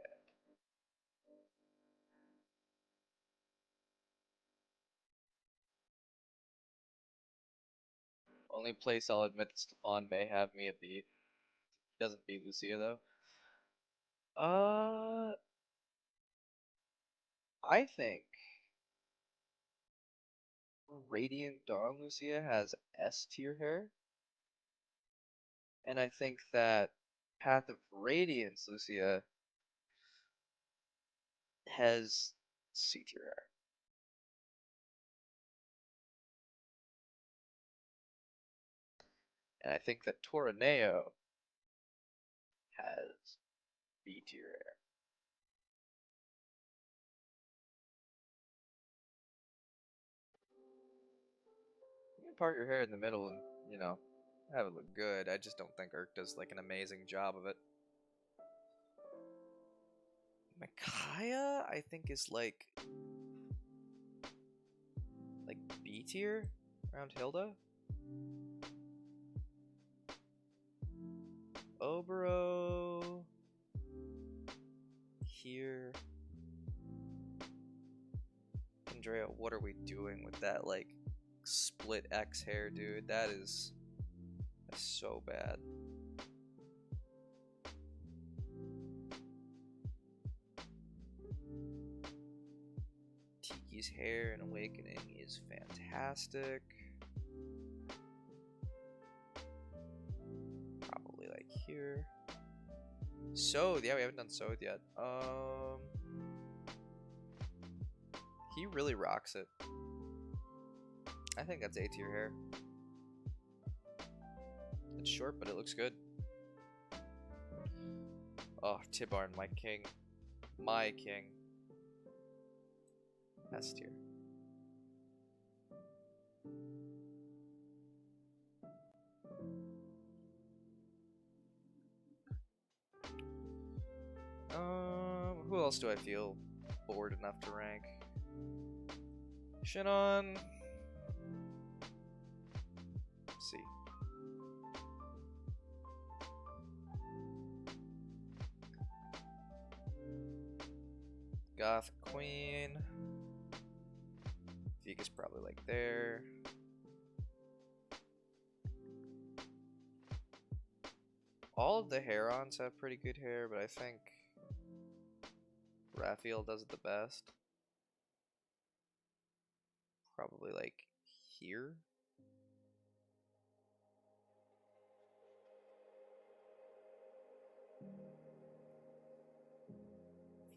Speaker 1: only place I'll admit that Stefan may have me at B. He doesn't beat Lucia though. I think Radiant Dawn Lucia has S tier hair, and I think that Path of Radiance Lucia has C tier hair. And I think that Toraneo has B tier hair. You can part your hair in the middle and, you know, have it look good. I just don't think Urk does like an amazing job of it. Micaiah, I think, is like B tier around Hilda. Obero here. Andrea, what are we doing with that like split X hair, dude? That's so bad. Tiki's hair in Awakening is fantastic. Probably like here. Sode, yeah, we haven't done Sode yet. He really rocks it. I think that's A tier hair. It's short, but it looks good. Oh, Tibarn, my king. My king. S tier. Who else do I feel bored enough to rank? Shinon. C. Goth Queen. Vika's probably like there. All of the Herons have pretty good hair, but I think Raphael does it the best. Probably like here.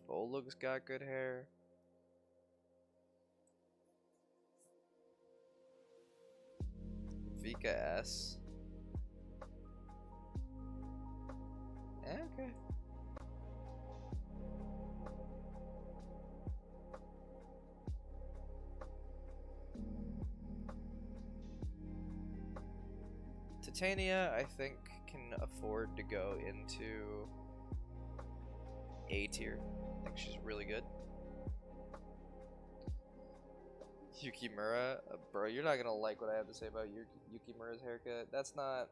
Speaker 1: Volug's got good hair. Vika S. Okay. Titania, I think, can afford to go into A tier. I think she's really good. Yukimura, bro, you're not gonna like what I have to say about Yukimura's haircut. That's not.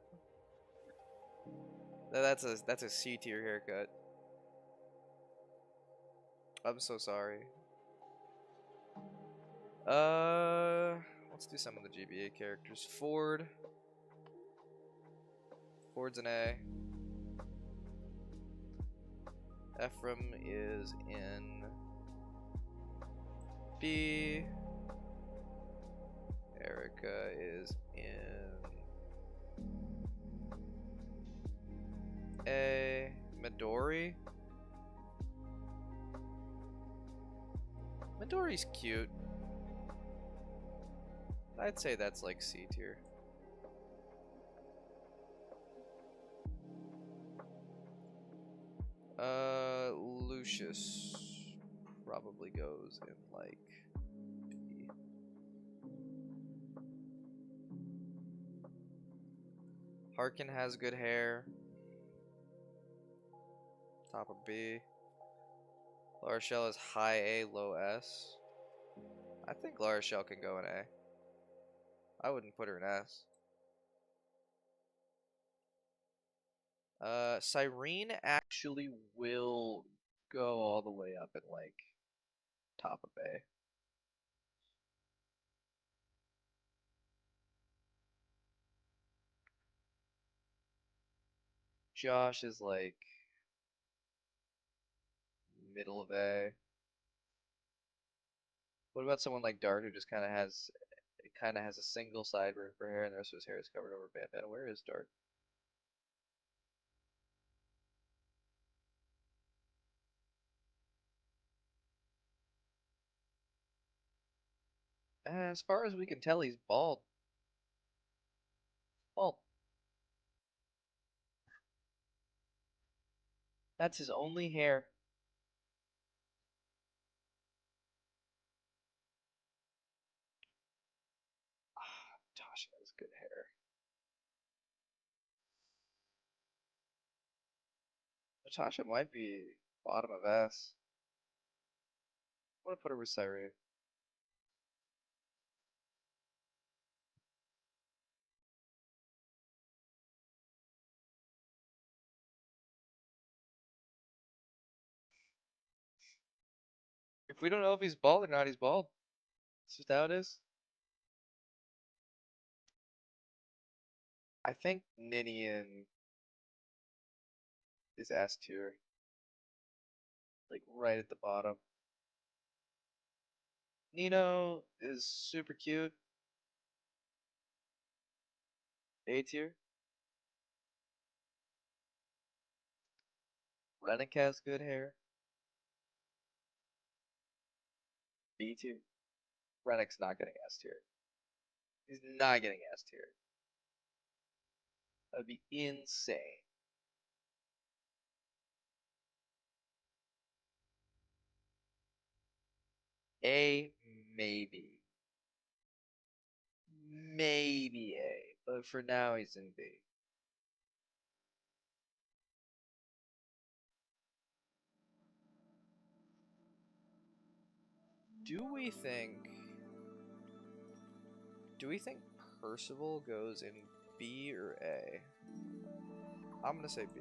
Speaker 1: That's a C tier haircut. I'm so sorry. Let's do some of the GBA characters. Ford. Ford's an A. Ephraim is in B. Erica is in A. Midori. Dory's cute. I'd say that's like C tier. Lucius probably goes in like B. Harkin has good hair. Top of B. La Rochelle is high A, low S. I think La Rochelle can go in A. I wouldn't put her in S. Cyrene actually will go all the way up in like top of A. Josh is like middle of A. What about someone like Dart who just kind of has a single side for hair and the rest of his hair is covered over bandana? Where is Dart? As far as we can tell, he's bald. Bald. That's his only hair. Tasha has good hair. Natasha might be bottom of S. I'm gonna put her with Cyrene. If we don't know if he's bald or not, he's bald. That's just how it is. I think Ninian is S tier. Like right at the bottom. Nino is super cute. A tier. Rennick has good hair. B tier. Rennick's not getting S tier. He's not getting S tier. That'd be insane. A, maybe. Maybe A. But for now, he's in B. Do we think... Do we think Percival goes in B or A? I'm gonna say B.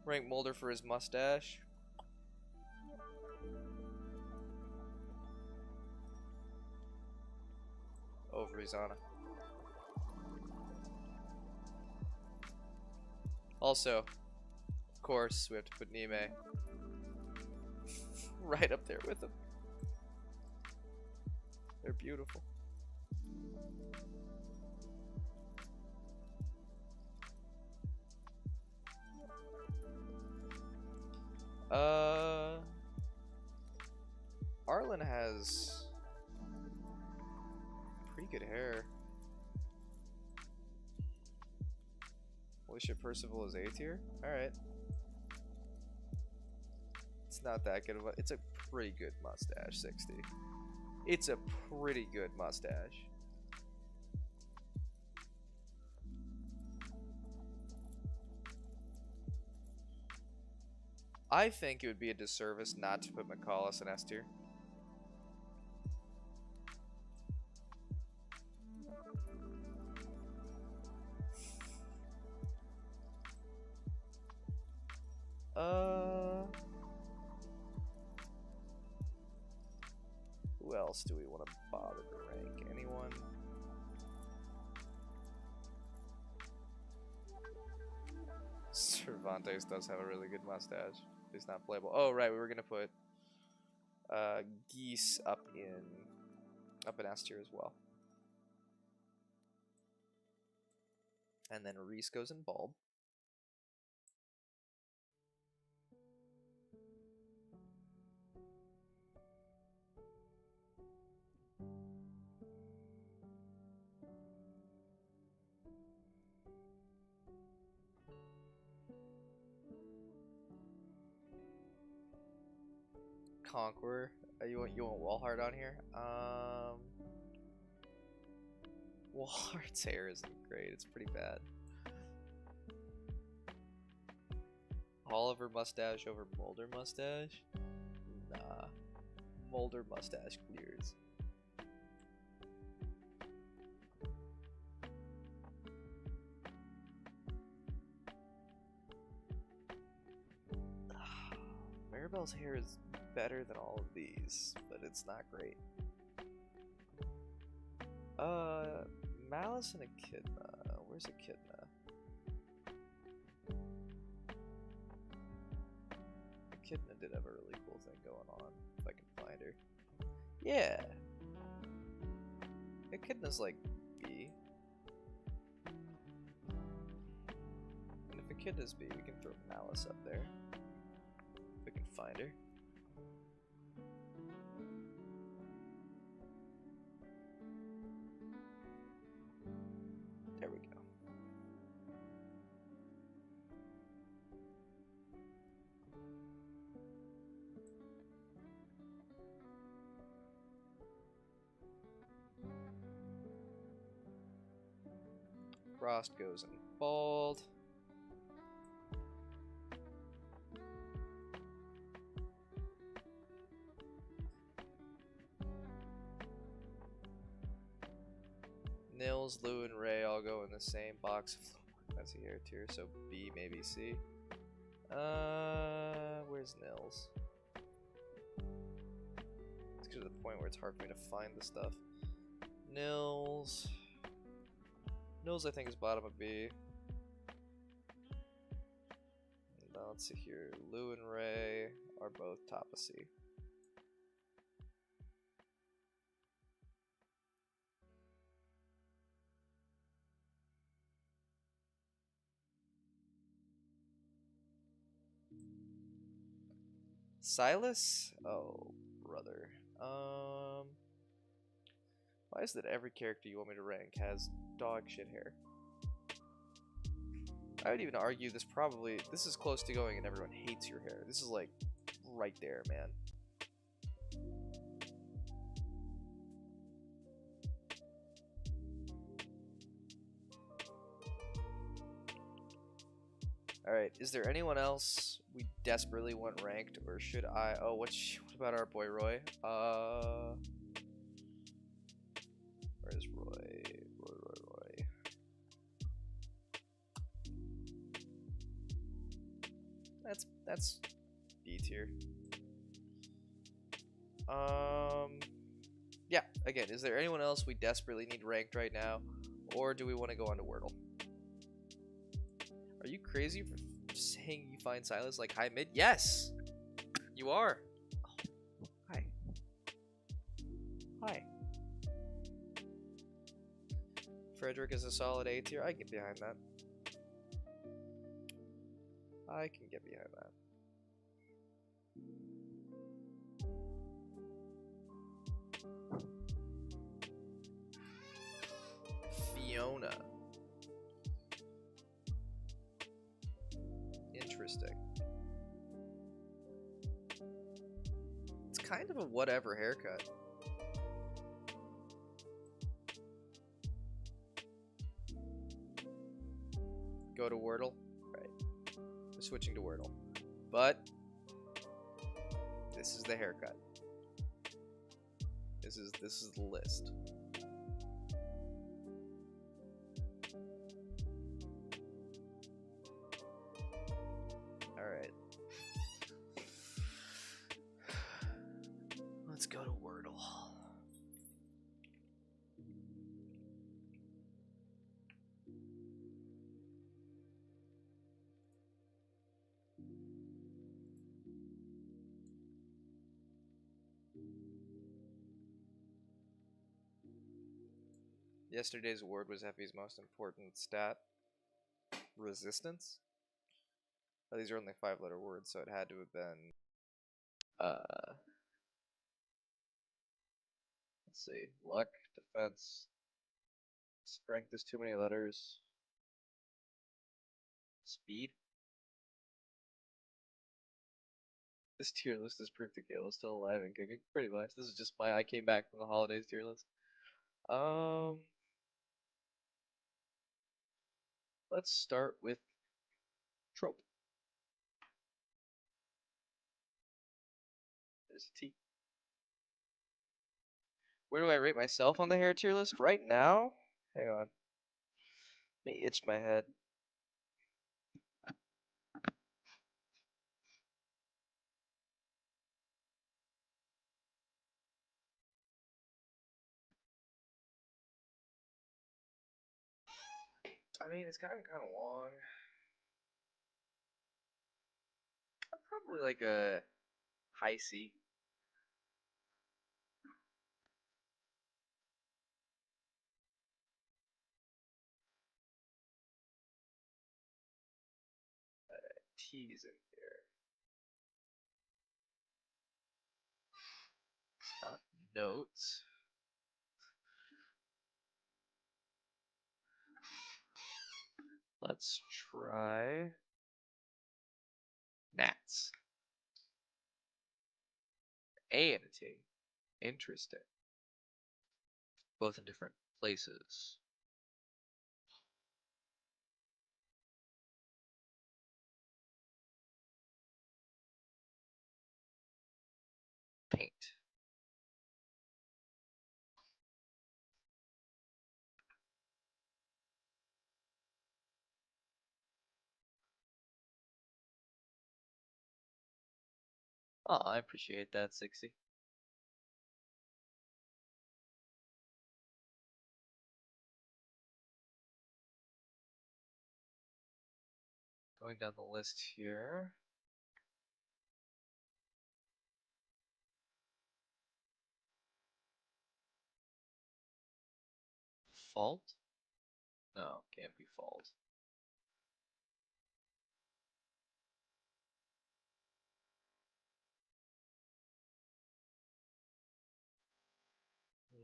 Speaker 1: Rank Mulder for his mustache. Over Izana. Also, of course, we have to put Nime right up there with him. They're beautiful. Arlen has pretty good hair. Holy shit, Percival is A tier? Alright. It's not that good of a... It's a pretty good mustache, 60. It's a pretty good mustache. I think it would be a disservice not to put McCallus in S tier. Who else do we want to bother to rank? Anyone? Cervantes does have a really good mustache. He's not playable. Oh right, we were gonna put Geese up in S tier as well. And then Reese goes in Bulb. Conqueror. You want Walhart on here? Walhart's hair isn't great. It's pretty bad. Oliver mustache over Mulder mustache? Nah. Mulder mustache clears. Maribel's hair is better than all of these, but it's not great. Malice and Echidna. Where's Echidna? Echidna did have a really cool thing going on, if I can find her. Yeah! Echidna's like B. And if Echidna's B, we can throw Malice up there. If we can find her. There we go. Frost goes in bald. Nils, Lou, and Ray all go in the same box. That's a hair tier, so B, maybe C. Where's Nils? Let's get to the point where it's hard for me to find the stuff. Nils, I think is bottom of B. Now let's see here. Lou and Ray are both top of C. Silas? Oh, brother. Why is it that every character you want me to rank has dog shit hair? I would even argue this is close to going and everyone hates your hair. This is like right there, man. Alright, is there anyone else we desperately want ranked, or should I? Oh, what about our boy Roy? Where's Roy? Roy. That's B tier. Yeah, again, is there anyone else we desperately need ranked right now, or do we want to go on to Wordle? Are you crazy for saying you find Silas like high mid? Yes! You are. Oh, hi. Hi. Frederick is a solid A tier. I can get behind that. I can get behind that. Fiona. Interesting. It's kind of a whatever haircut. Go to Wordle? Right. We're switching to Wordle. But this is the haircut. This is the list. Alright. Let's go to Wordle. Yesterday's award was Effie's most important stat. Resistance? Oh, these are only 5-letter words, so it had to have been let's see. Luck, defense, strength is too many letters. Speed? This tier list is proof that Gale is still alive and kicking. Pretty much. This is just my I came back from the holidays tier list. Let's start with trope. There's a T. Where do I rate myself on the hair tier list right now? Hang on. Let me itch my head. I mean, it's kind of long. I'm probably like a high C. T's in here. Notes. Let's try gnats. A and a T. Interesting. Both in different places. Paint. Oh, I appreciate that, 60. Going down the list here. Fault? No, can't be fault. Hmm.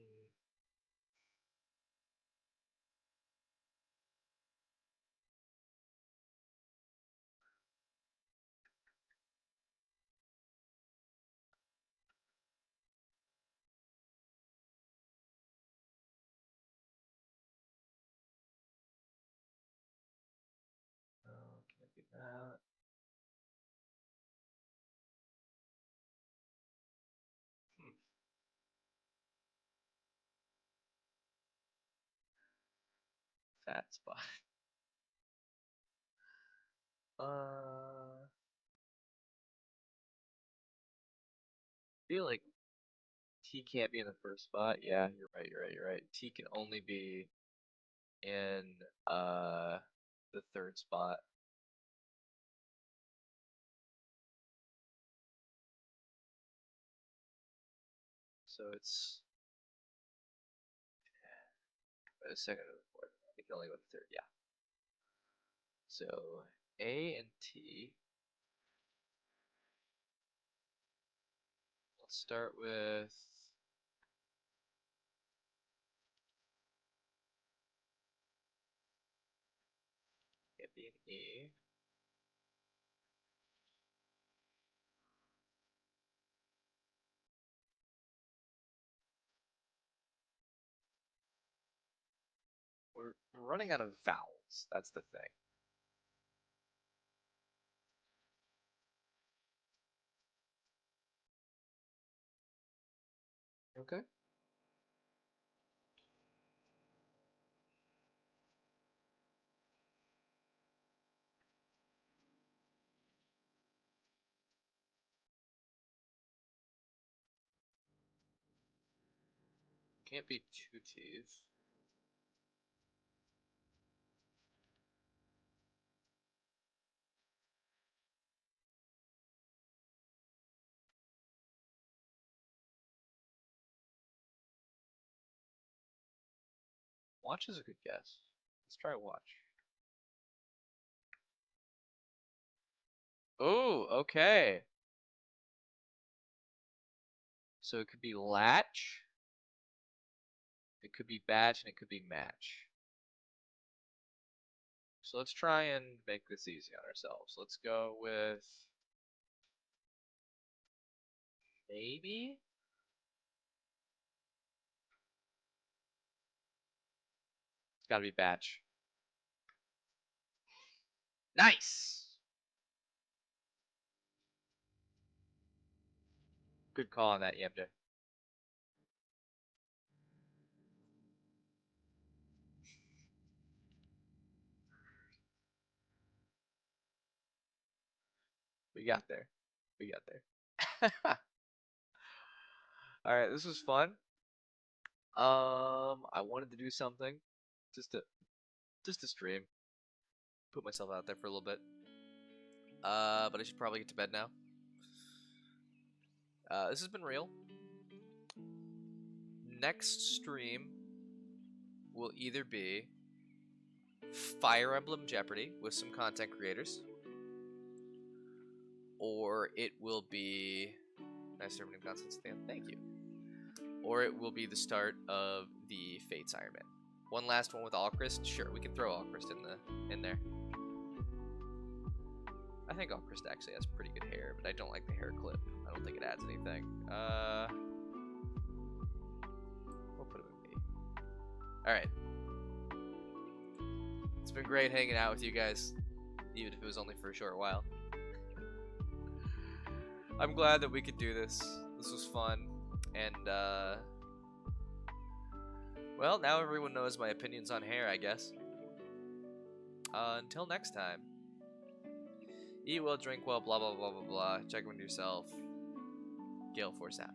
Speaker 1: No, can't be that. Hmm. Fat spot. Feel like T can't be in the first spot. Yeah, you're right. T can only be in the third spot. So it's a second or the fourth. It can only go to the third, yeah. So A and T. Let's start with can't be an E. We're running out of vowels. That's the thing. Okay. Can't be two T's. Watch is a good guess. Let's try watch. Oh, okay. So it could be latch, it could be batch, and it could be match. So let's try and make this easy on ourselves. Let's go with Maybe? It's gotta be batch. Nice! Good call on that, EMJ. We got there. We got there. Alright, this was fun. I wanted to do something. Just to stream. Put myself out there for a little bit. But I should probably get to bed now. This has been real. Next stream will either be Fire Emblem Jeopardy with some content creators, or it will be nice terminating content stand. Thank you. Or it will be the start of the Fates Iron Man. One last one with Alchrist. Sure, we can throw Alchrist in there. I think Alchrist actually has pretty good hair, but I don't like the hair clip. I don't think it adds anything. We'll put him in B. Alright. It's been great hanging out with you guys, even if it was only for a short while. I'm glad that we could do this. This was fun. And, well, now everyone knows my opinions on hair, I guess. Until next time. Eat well, drink well, blah, blah, blah, blah, blah. Check on yourself. Gale Force out.